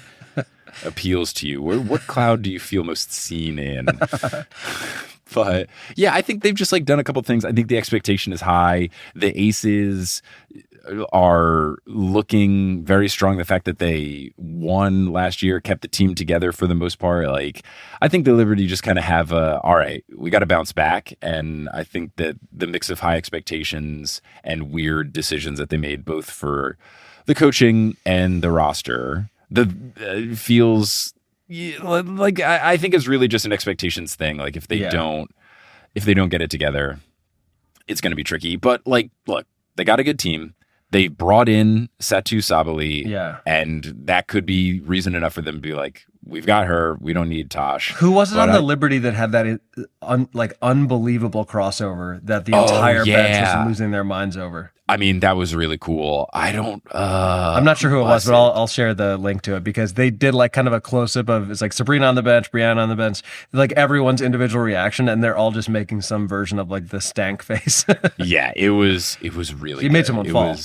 S3: appeals to you? What cloud do you feel most seen in? But yeah, I think they've just like done a couple things. I think the expectation is high. The Aces are looking very strong. The fact that they won last year, kept the team together for the most part. Like, I think the Liberty just kind of have all right, we got to bounce back. And I think that the mix of high expectations and weird decisions that they made, both for the coaching and the roster, feels like I think it's really just an expectations thing. Like if they don't get it together, it's going to be tricky. But like, look, they got a good team. They brought in Satu Sabali, and that could be reason enough for them to be like, we've got her. We don't need Tosh.
S2: Who was it on the Liberty that had that unbelievable crossover that the entire bench was losing their minds over?
S3: I mean, that was really cool. I'm
S2: not sure who it was, but I'll share the link to it because they did like kind of a close up of it's like Sabrina on the bench, Brianna on the bench, like everyone's individual reaction, and they're all just making some version of like the stank face.
S3: Yeah, it was really.
S2: He made someone fall.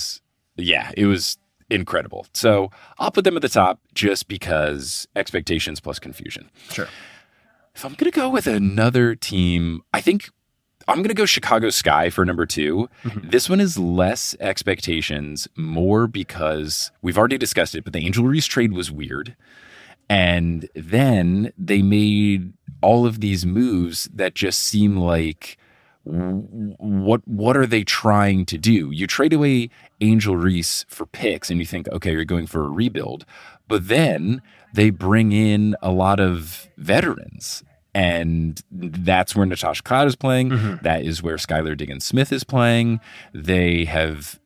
S3: It was incredible. So I'll put them at the top just because expectations plus confusion.
S2: Sure.
S3: If I'm gonna go with another team, I think I'm going to go Chicago Sky for number 2. Mm-hmm. This one is less expectations, more because we've already discussed it, but the Angel Reese trade was weird. And then they made all of these moves that just seem like, what are they trying to do? You trade away Angel Reese for picks and you think, okay, you're going for a rebuild. But then they bring in a lot of veterans. And that's where Natasha Cloud is playing. Mm-hmm. That is where Skylar Diggins-Smith is playing. They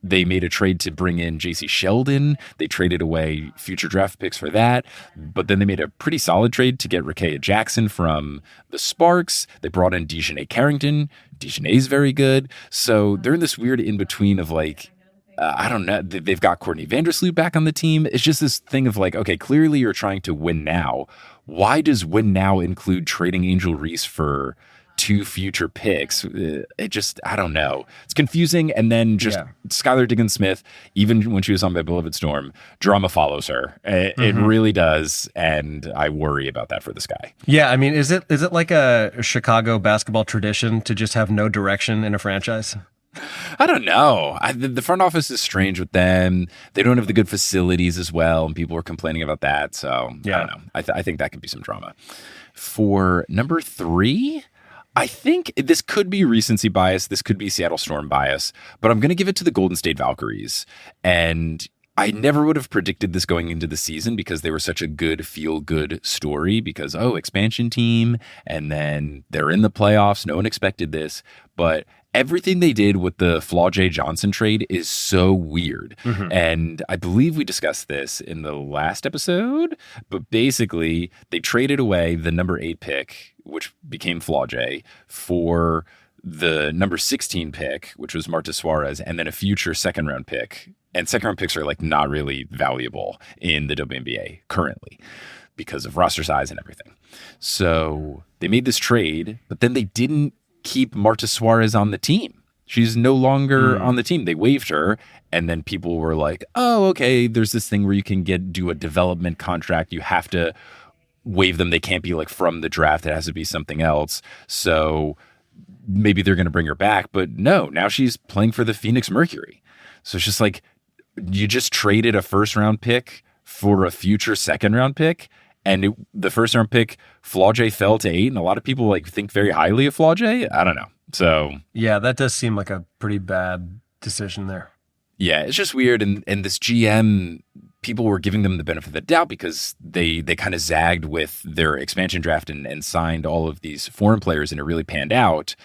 S3: made a trade to bring in JC Sheldon. They traded away future draft picks for that. But then they made a pretty solid trade to get Rakea Jackson from the Sparks. They brought in Dejanay Carrington. Dejanay's very good. So they're in this weird in-between of like, I don't know. They've got Courtney Vandersloot back on the team. It's just this thing of like, okay, clearly you're trying to win now. Why does win now include trading Angel Reese for 2 future picks. It just, I don't know. It's confusing. And then just Skylar Diggins-Smith, even when she was on My Beloved Storm, drama follows her. It really does. And I worry about that for this guy.
S2: Yeah, I mean, is it like a Chicago basketball tradition to just have no direction in a franchise?
S3: I don't know. The front office is strange with them. They don't have the good facilities as well, and people are complaining about that. So I don't know. I think that could be some drama. For number 3, I think this could be recency bias. This could be Seattle Storm bias, but I'm going to give it to the Golden State Valkyries. And I never would have predicted this going into the season because they were such a good feel-good story because, expansion team, and then they're in the playoffs. No one expected this, but everything they did with the Flaw J. Johnson trade is so weird. And I believe we discussed this in the last episode, but basically they traded away the number 8 pick, which became Flaw J, for the number 16 pick, which was Marta Suarez, and then a future second-round pick. And second-round picks are like not really valuable in the WNBA currently because of roster size and everything. So they made this trade, but then they didn't keep Marta Suarez on the team. She's no longer on the team. They waived her, and then people were like, oh, okay, there's this thing where you can do a development contract. You have to waive them. They can't be like from the draft. It has to be something else. So maybe they're going to bring her back. But no, now she's playing for the Phoenix Mercury. So it's just like, you just traded a first-round pick for a future second-round pick. And the first round pick, Flaw J, fell to 8, and a lot of people think very highly of Flaw J. I don't know. So
S2: yeah, that does seem like a pretty bad decision there.
S3: Yeah, it's just weird. And this GM, people were giving them the benefit of the doubt because they kind of zagged with their expansion draft and signed all of these foreign players, and it really panned out.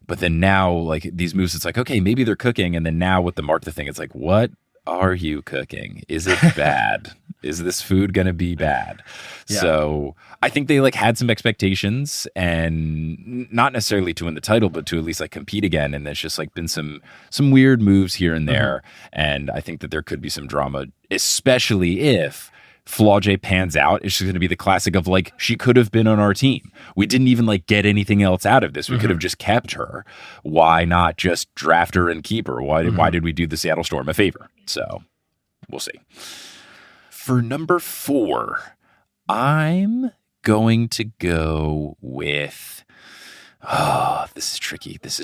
S3: But then now, these moves, it's like, okay, maybe they're cooking. And then now with the Marta thing, it's like, what are you cooking? Is it bad? Is this food going to be bad? Yeah. So I think they had some expectations, and not necessarily to win the title, but to at least compete again. And there's just been some weird moves here and there. And I think that there could be some drama, especially if Flaw J pans out. It's just going to be the classic of she could have been on our team. We didn't even get anything else out of this. We could have just kept her. Why not just draft her and keep her? Why did we do the Seattle Storm a favor? So we'll see. For number 4, I'm going to go with, this is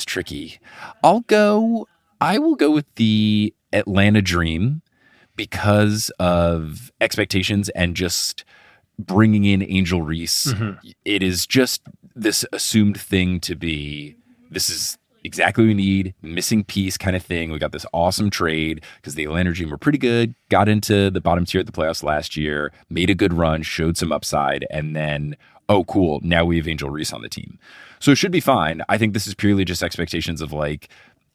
S3: tricky. I will go with the Atlanta Dream, because of expectations and just bringing in Angel Reese. It is just this assumed thing to be, this is exactly what we need, missing piece kind of thing. We got this awesome trade because the Atlanta Dream were pretty good, got into the bottom tier of the playoffs last year, made a good run, showed some upside, and then, oh, cool, now we have Angel Reese on the team. So it should be fine. I think this is purely just expectations of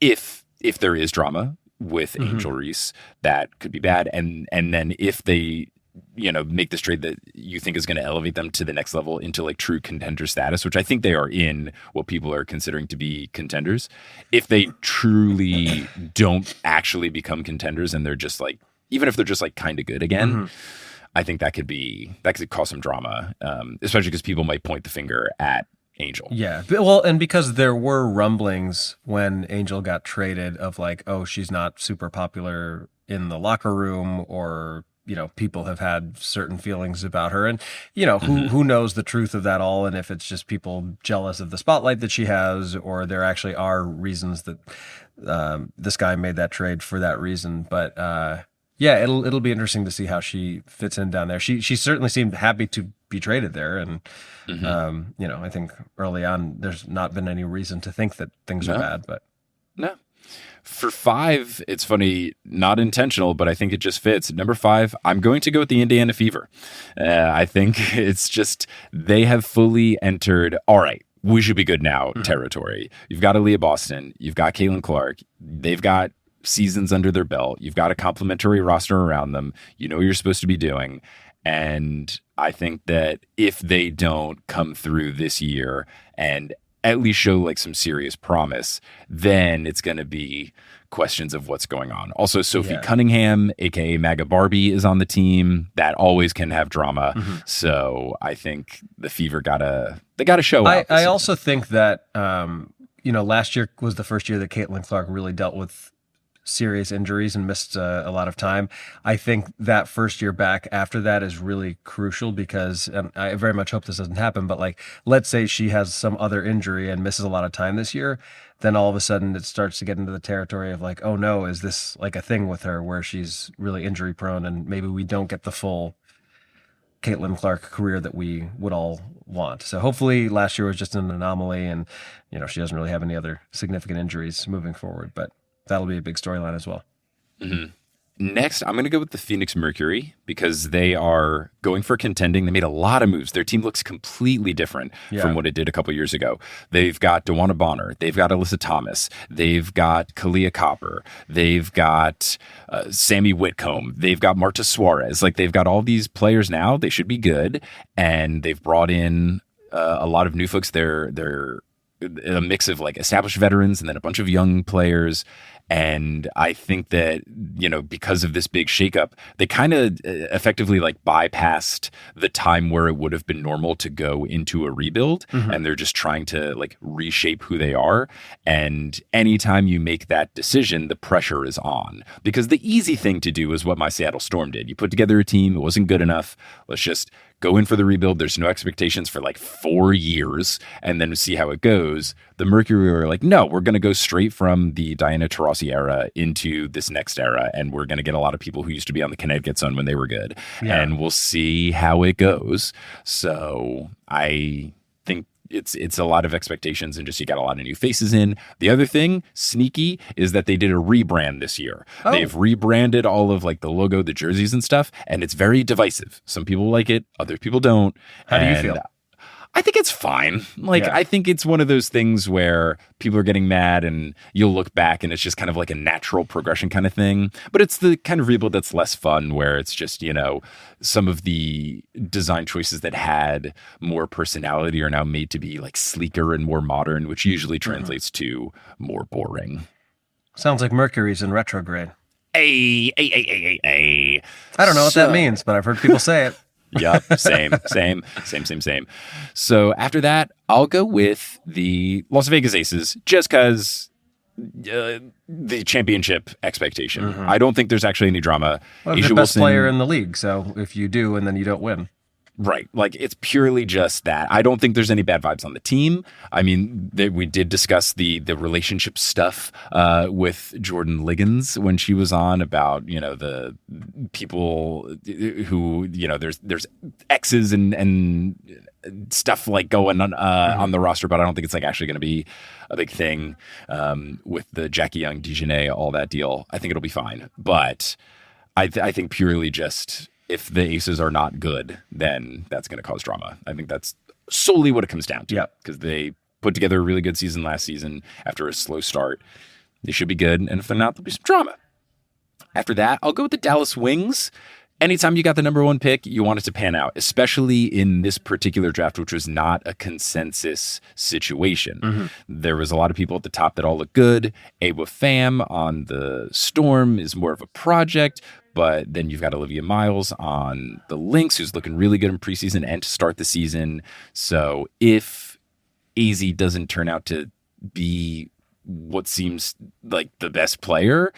S3: if there is drama with Angel Reese, that could be bad. And then if they, make this trade that you think is going to elevate them to the next level into true contender status, which I think they are in what people are considering to be contenders. If they truly don't actually become contenders and they're just even if they're just kind of good again, I think that could cause some drama, especially because people might point the finger at Angel.
S2: Yeah. Well, and because there were rumblings when Angel got traded of she's not super popular in the locker room, or, people have had certain feelings about her, and, who knows the truth of that all. And if it's just people jealous of the spotlight that she has, or there actually are reasons that this guy made that trade for that reason. But, yeah, it'll be interesting to see how she fits in down there. She certainly seemed happy to be traded there, and I think early on there's not been any reason to think that things are bad. But
S3: no, for 5, it's funny, not intentional, but I think it just fits. Number 5, I'm going to go with the Indiana Fever. I think it's just they have fully entered. All right, we should be good now territory. You've got Aaliyah Boston, you've got Caitlin Clarke, they've got seasons under their belt. You've got a complimentary roster around them. You know what you're supposed to be doing. And I think that if they don't come through this year and at least show like some serious promise, then it's going to be questions of what's going on. Also, Sophie Cunningham, aka MAGA Barbie, is on the team. That always can have drama. So I think the Fever gotta show up.
S2: I also think that last year was the first year that Caitlin Clarke really dealt with serious injuries and missed a lot of time. I think that first year back after that is really crucial because I very much hope this doesn't happen, but like, let's say she has some other injury and misses a lot of time this year, then all of a sudden it starts to get into the territory of like, oh no, is this like a thing with her where she's really injury prone and maybe we don't get the full Caitlin Clarke career that we would all want. So hopefully last year was just an anomaly and, she doesn't really have any other significant injuries moving forward, but that'll be a big storyline as well.
S3: Next, I'm going to go with the Phoenix Mercury because they are going for contending. They made a lot of moves. Their team looks completely different from what it did a couple years ago. They've got DeWanna Bonner. They've got Alyssa Thomas. They've got Kalia Copper. They've got Sammy Whitcomb. They've got Marta Suarez. Like, they've got all these players now. They should be good. And they've brought in a lot of new folks. They're a mix of like established veterans and then a bunch of young players. And I think that, because of this big shakeup, they kind of effectively like bypassed the time where it would have been normal to go into a rebuild. And they're just trying to like reshape who they are. And anytime you make that decision, the pressure is on because the easy thing to do is what my Seattle Storm did. You put together a team. It wasn't good enough. Let's just go in for the rebuild. There's no expectations for like 4 years and then see how it goes. The Mercury were like, no, we're going to go straight from the Diana Taurasi era into this next era. And we're going to get a lot of people who used to be on the Connecticut Sun when they were good. And we'll see how it goes. So I think it's a lot of expectations and just you got a lot of new faces in. The other thing, sneaky, is that they did a rebrand this year. They've rebranded all of like the logo, the jerseys and stuff, and it's very divisive. Some people like it, other people don't.
S2: How do you feel?
S3: I think it's fine. I think it's one of those things where people are getting mad and you'll look back and it's just kind of like a natural progression kind of thing. But it's the kind of rebuild that's less fun where it's just, some of the design choices that had more personality are now made to be like sleeker and more modern, which usually translates to more boring.
S2: Sounds like Mercury's in retrograde.
S3: Ay.
S2: I don't know what that means, but I've heard people say it.
S3: Yep, same. So after that, I'll go with the Las Vegas Aces just because the championship expectation. I don't think there's actually any drama.
S2: Well, the best player in the league, so if you do and then you don't win.
S3: Right. Like, it's purely just that. I don't think there's any bad vibes on the team. I mean, we did discuss the relationship stuff with Jordan Liggins when she was on about, the people who, there's exes and stuff like going on the roster, but I don't think it's like actually going to be a big thing with the Jackie Young, Dejanay, all that deal. I think it'll be fine. But I think purely just... if the Aces are not good, then that's going to cause drama. I think that's solely what it comes down to. Because they put together a really good season last season after a slow start. They should be good. And if they're not, there'll be some drama. After that, I'll go with the Dallas Wings. Anytime you got the number 1 pick, you want it to pan out, especially in this particular draft, which was not a consensus situation. There was a lot of people at the top that all look good. Awa Pham on the Storm is more of a project. But then you've got Olivia Miles on the Lynx, who's looking really good in preseason and to start the season. So if AZ doesn't turn out to be what seems like the best player,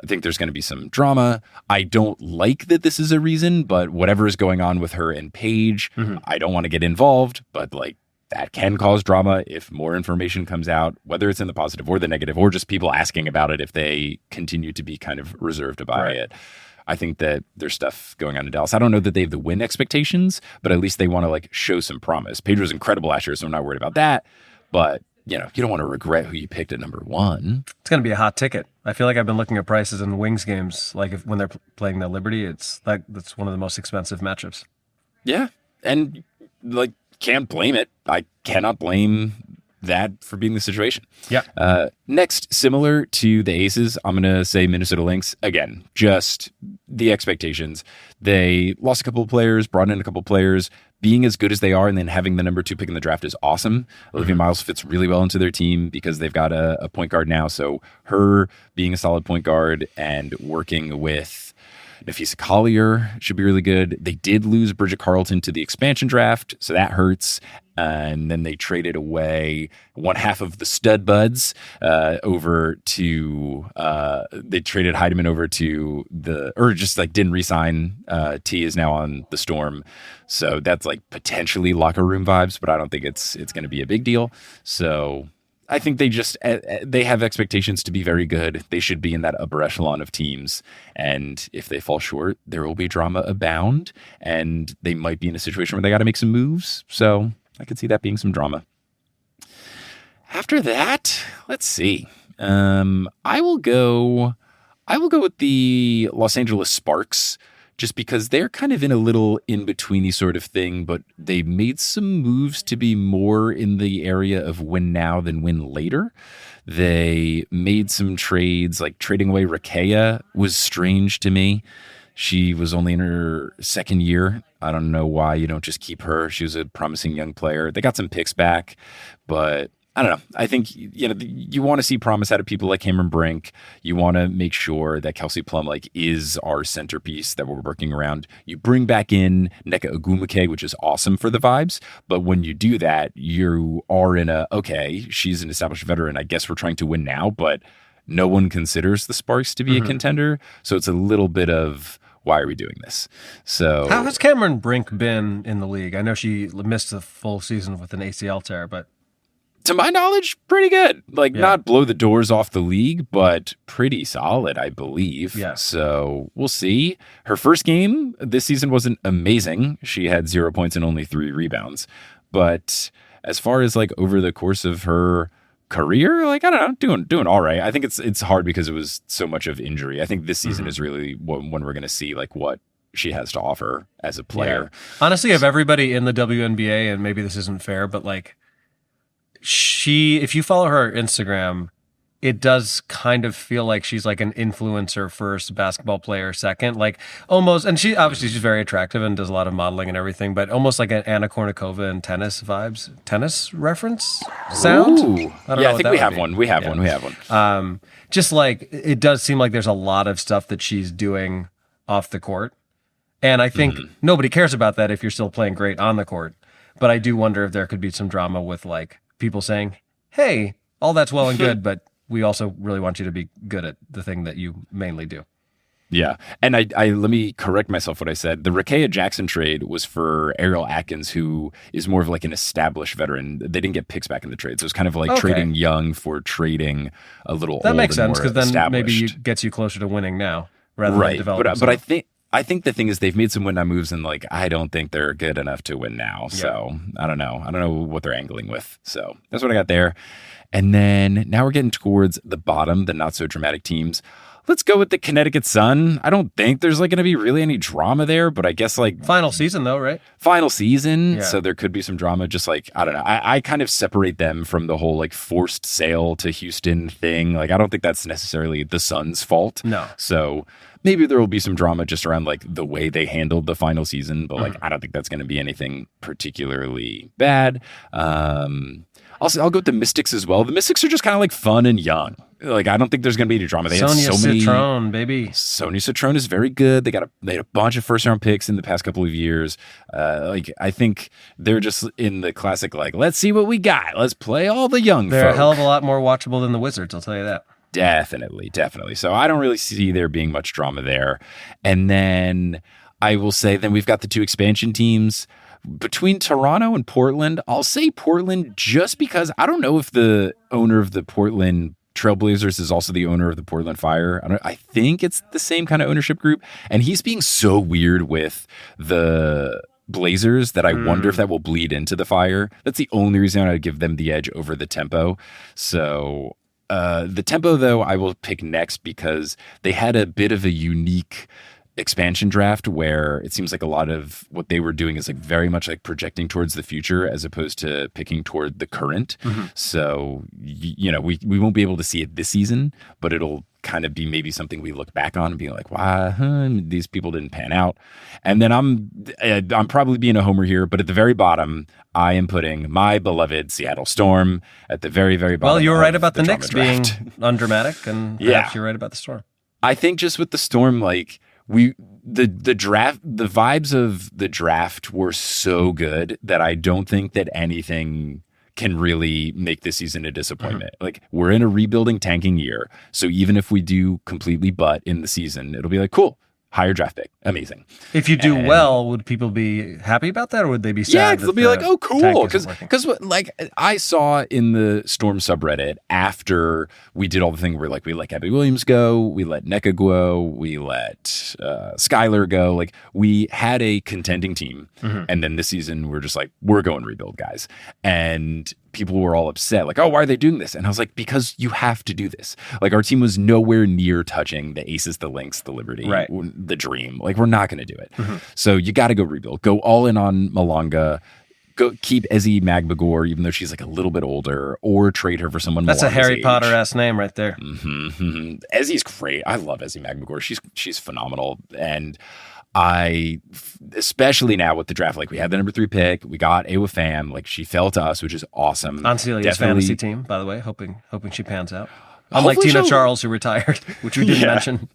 S3: I think there's going to be some drama. I don't like that this is a reason, but whatever is going on with her and Paige, I don't want to get involved, but like that can cause drama if more information comes out, whether it's in the positive or the negative, or just people asking about it if they continue to be kind of reserved about it. I think that there's stuff going on in Dallas. I don't know that they have the win expectations, but at least they want to like show some promise. Paige was incredible last year, so I'm not worried about that. But, you don't want to regret who you picked at number 1.
S2: It's going to be a hot ticket. I feel like I've been looking at prices in Wings games. Like when they're playing the Liberty, that's one of the most expensive matchups.
S3: Yeah. And like, can't blame it. I cannot blame that for being the situation.
S2: Yeah.
S3: Next, similar to the Aces, I'm going to say Minnesota Lynx. Again, just the expectations. They lost a couple of players, brought in a couple of players. Being as good as they are and then having the number 2 pick in the draft is awesome. Olivia Miles fits really well into their team because they've got a point guard now. So her being a solid point guard and working with Nafisa Collier should be really good. They did lose Bridget Carlton to the expansion draft, so that hurts. And then they traded away one half of the stud buds over to they traded Heidemann over to didn't re-sign. T is now on the Storm. So that's like potentially locker room vibes, but I don't think it's going to be a big deal. So I think they have expectations to be very good. They should be in that upper echelon of teams. And if they fall short, there will be drama abound. And they might be in a situation where they got to make some moves. So I could see that being some drama. After that, let's see. I will go with the Los Angeles Sparks, just because they're kind of in a little in-betweeny sort of thing, but they made some moves to be more in the area of win now than win later. They made some trades, like trading away Rakea was strange to me. She was only in her second year. I don't know why you don't just keep her. She was a promising young player. They got some picks back, but I don't know. I think, you want to see promise out of people like Cameron Brink. You want to make sure that Kelsey Plum is our centerpiece that we're working around. You bring back in Nneka Ogwumike, which is awesome for the vibes. But when you do that, you are in she's an established veteran. I guess we're trying to win now, but no one considers the Sparks to be a contender. So it's a little bit of, why are we doing this? So
S2: how has Cameron Brink been in the league? I know she missed the full season with an ACL tear, but
S3: to my knowledge, pretty good. Not blow the doors off the league, but pretty solid, I believe.
S2: Yeah.
S3: So we'll see. Her first game this season wasn't amazing. She had 0 points and only 3 rebounds. But as far as over the course of her career, I don't know, doing all right. I think it's hard because it was so much of injury. I think this season is really when we're going to see what she has to offer as a player.
S2: Yeah. Honestly, of everybody in the WNBA, and maybe this isn't fair, but if you follow her Instagram, it does kind of feel like she's an influencer first, basketball player second, almost. And she's very attractive and does a lot of modeling and everything, but almost like an Anna Kournikova and tennis vibes, tennis reference sound.
S3: Ooh. I think we have one. We have one.
S2: Just it does seem like there's a lot of stuff that she's doing off the court. And I think nobody cares about that if you're still playing great on the court. But I do wonder if there could be some drama with people saying, hey, all that's well and good, but we also really want you to be good at the thing that you mainly do.
S3: Yeah. And I let me correct myself what I said. The Rakea Jackson trade was for Ariel Atkins, who is more of an established veteran. They didn't get picks back in the trade. So it's kind of trading young for trading a little old.
S2: That makes sense, because then maybe
S3: it
S2: gets you closer to winning now rather than developing.
S3: But I think the thing is they've made some win now moves, and I don't think they're good enough to win now. So I don't know. I don't know what they're angling with. So that's what I got there. And then now we're getting towards the bottom, the not so dramatic teams. Let's go with the Connecticut Sun. I don't think there's going to be really any drama there, but I guess
S2: final season though, right?
S3: Final season.
S2: Yeah.
S3: So there could be some drama. Just I don't know. I kind of separate them from the whole forced sale to Houston thing. I don't think that's necessarily the Sun's fault.
S2: No.
S3: So maybe there will be some drama just around the way they handled the final season, but I don't think that's going to be anything particularly bad. I'll go with the Mystics as well. The Mystics are just kind of fun and young. I don't think there's going to be any drama. They
S2: Sonia
S3: have so many.
S2: Citron, baby.
S3: Sonia Citron is very good. They had a bunch of first round picks in the past couple of years. I think they're just in the classic let's see what we got. Let's play all the young.
S2: They're
S3: folk.
S2: a hell of a lot more watchable than the Wizards. I'll tell you that.
S3: Definitely. So I don't really see there being much drama there. And then I will say then we've got the 2 expansion teams. Between Toronto and Portland, I'll say Portland just because I don't know if the owner of the Portland Trailblazers is also the owner of the Portland Fire. I think it's the same kind of ownership group. And he's being so weird with the Blazers that I wonder if that will bleed into the Fire. That's the only reason I would give them the edge over the Tempo. So the Tempo, though, I will pick next because they had a bit of a unique expansion draft where it seems like a lot of what they were doing is like very much like projecting towards the future as opposed to picking toward the current. So, we won't be able to see it this season, but it'll kind of be maybe something we look back on and be like, wow, these people didn't pan out. And then I'm probably being a homer here, but at the very bottom, I am putting my beloved Seattle Storm at the very, very bottom.
S2: Well, you were right about the Knicks being
S3: draft.
S2: Undramatic, and perhaps you're right about the Storm.
S3: I think just with the Storm, like the draft, the vibes of the draft were so good that I don't think that anything can really make this season a disappointment. Like, we're in a rebuilding, tanking year, so even if we do completely butt in the season, it'll be like, cool, higher draft pick, amazing.
S2: If you do well, would people be happy about that, or would they be sad?
S3: Yeah, they'll be like, oh, cool. Because like I saw in the Storm subreddit after we did all the thing where like we let Gabby Williams go, we let Nneka go, we let Skylar go. Like, we had a contending team, and then this season we're just like, we're going rebuild, guys. And people were all upset, like, oh, why are they doing this? And I was like, because you have to do this. Like, our team was nowhere near touching the Aces, the Lynx, the Liberty, the Dream. Like, we're not going to do it. So you got to go rebuild. Go all in on Malanga. Go keep Ezzy Magbagor, even though she's like a little bit older, or trade her for someone.
S2: That's a Harry Potter-esque name right there.
S3: Ezzy's great. I love Ezzy Magbagor. She's phenomenal. And I, especially now with the draft, like, we had the number 3 pick, we got Awa Pham, like, she fell to us, which is awesome.
S2: On Celia's fantasy team, by the way, hoping she pans out. Unlike Tina Charles, who retired, which we didn't mention.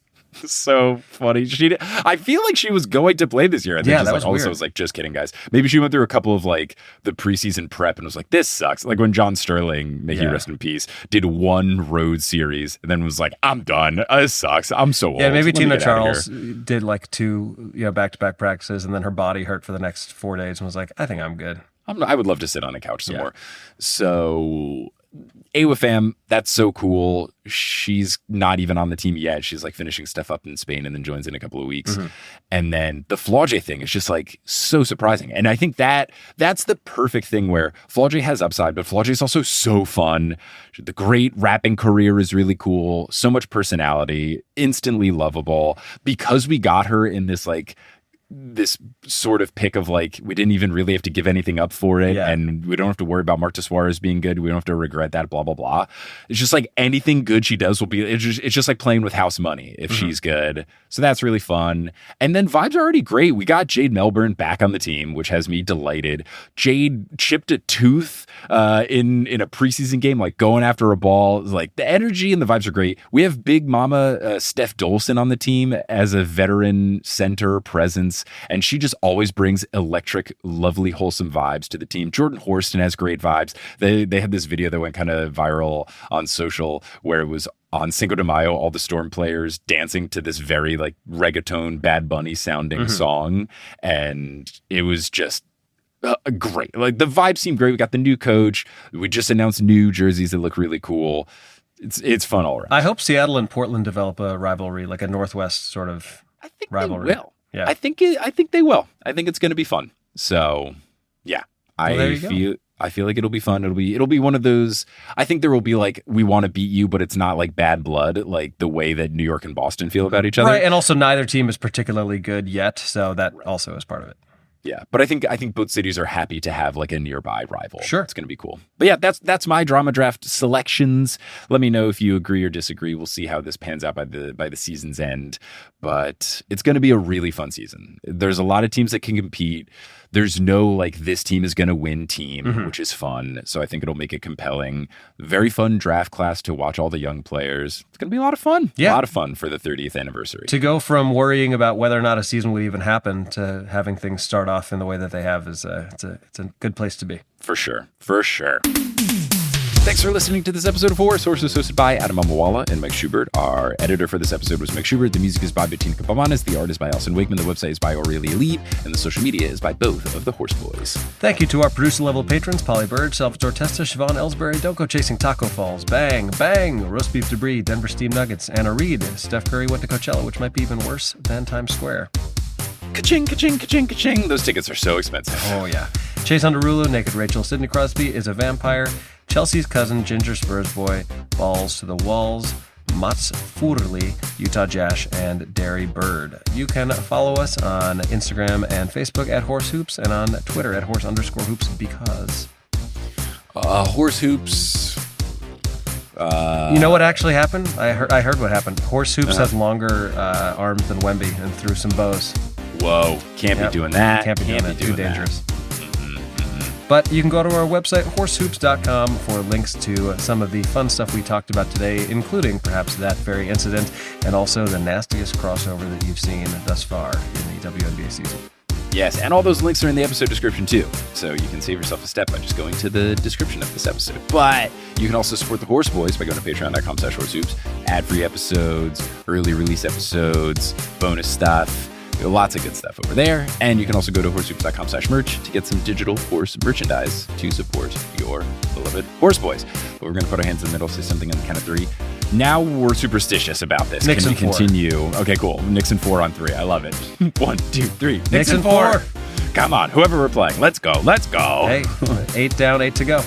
S3: So funny. I feel like she was going to play this year. And then just also was like, just kidding, guys. Maybe she went through a couple of like the preseason prep and was like, this sucks. Like when John Sterling, may he rest in peace, did one road series and then was like, I'm done. This sucks. I'm so old.
S2: Yeah, maybe Tina Charles did like 2 back-to-back practices, and then her body hurt for the next 4 days and was like, I think I'm good.
S3: I would love to sit on a couch some more. So Awa Pham, that's so cool. She's not even on the team yet. She's like finishing stuff up in Spain and then joins in a couple of weeks. And then the Flau'jae thing is just like so surprising. And I think that's the perfect thing where Flau'jae has upside, but Flau'jae is also so fun. The great rapping career is really cool. So much personality, instantly lovable. Because we got her in this sort of pick of like, we didn't even really have to give anything up for it, and we don't have to worry about Marta Suarez being good. We don't have to regret that, blah, blah, blah. It's just like anything good she does will be, it's just like playing with house money if she's good. So that's really fun. And then vibes are already great. We got Jade Melbourne back on the team, which has me delighted. Jade chipped a tooth in a preseason game, like going after a ball. Like, the energy and the vibes are great. We have Big Mama Steph Dolson on the team as a veteran center presence, and she just always brings electric, lovely, wholesome vibes to the team. Jordan Horston has great vibes. They had this video that went kind of viral on social where it was on Cinco de Mayo, all the Storm players dancing to this very like reggaeton, Bad Bunny sounding song. And it was just great. Like, the vibes seem great. We got the new coach. We just announced new jerseys that look really cool. It's fun all around.
S2: I hope Seattle and Portland develop a rivalry, like a Northwest sort of rivalry.
S3: They will.
S2: Yeah.
S3: I think they will. I think it's going to be fun. So, yeah. I feel like it'll be fun. It'll be one of those. I think there will be like, we want to beat you, but it's not like bad blood, like the way that New York and Boston feel about each other.
S2: Right, and also neither team is particularly good yet, so that also is part of it.
S3: Yeah, but I think both cities are happy to have like a nearby rival.
S2: Sure,
S3: it's going to be cool. But yeah, that's my drama draft selections. Let me know if you agree or disagree. We'll see how this pans out by the season's end. But it's going to be a really fun season. There's a lot of teams that can compete. There's no like, this team is going to win team, which is fun. So I think it'll make it compelling. Very fun draft class to watch all the young players. It's going to be a lot of fun. Yeah. A lot of fun for the 30th anniversary. To go from worrying about whether or not a season would even happen to having things start off in the way that they have is it's a good place to be. For sure. For sure. Thanks for listening to this episode of Horror Sources, hosted by Adam Amawala and Mike Schubert. Our editor for this episode was Mike Schubert. The music is by Bettina Kapamanis. The art is by Alison Wakeman. The website is by Aurelia Lee. And the social media is by both of the Horse Boys. Thank you to our producer-level patrons, Polly Bird, Salvatore Testa, Siobhan Ellsbury, Doko Chasing Taco Falls, Bang, Bang, Roast Beef Debris, Denver Steam Nuggets, Anna Reed, Steph Curry went to Coachella, which might be even worse than Times Square. Ka-ching, ka-ching, ka-ching, ka-ching. Those tickets are so expensive. Oh, yeah. Chase Underrulo, Naked Rachel, Sidney Crosby is a vampire. Chelsea's cousin, Ginger Spurs Boy, balls to the walls.
S2: Mats Furli, Utah Jash, and Derry Bird. You can follow us on Instagram and Facebook at Horse Hoops and on Twitter at Horse_Hoops because...
S3: Horse Hoops...
S2: you know what actually happened? I heard what happened. Horse Hoops has longer arms than Wemby and threw some bows.
S3: Whoa, can't be doing that.
S2: Can't be doing that. Too dangerous. But you can go to our website, horsehoops.com, for links to some of the fun stuff we talked about today, including perhaps that very incident and also the nastiest crossover that you've seen thus far in the WNBA season.
S3: Yes, and all those links are in the episode description too, so you can save yourself a step by just going to the description of this episode. But you can also support the Horse Boys by going to patreon.com/horsehoops. Ad-free episodes, early release episodes, bonus stuff. Lots of good stuff over there. And you can also go to horsehoops.com/merch to get some digital horse merchandise to support your beloved Horse Boys. But we're going to put our hands in the middle, say something on the count of 3. Now we're superstitious about this.
S2: Nixon
S3: Can we
S2: 4.
S3: continue? Okay, cool. Nixon 4 on 3. I love it. 1, 2, 3.
S2: Nixon 4.
S3: Come on, whoever we're playing. Let's go. Let's go.
S2: Hey, 8 down, 8 to go.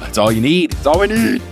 S3: That's all you need. That's all we need.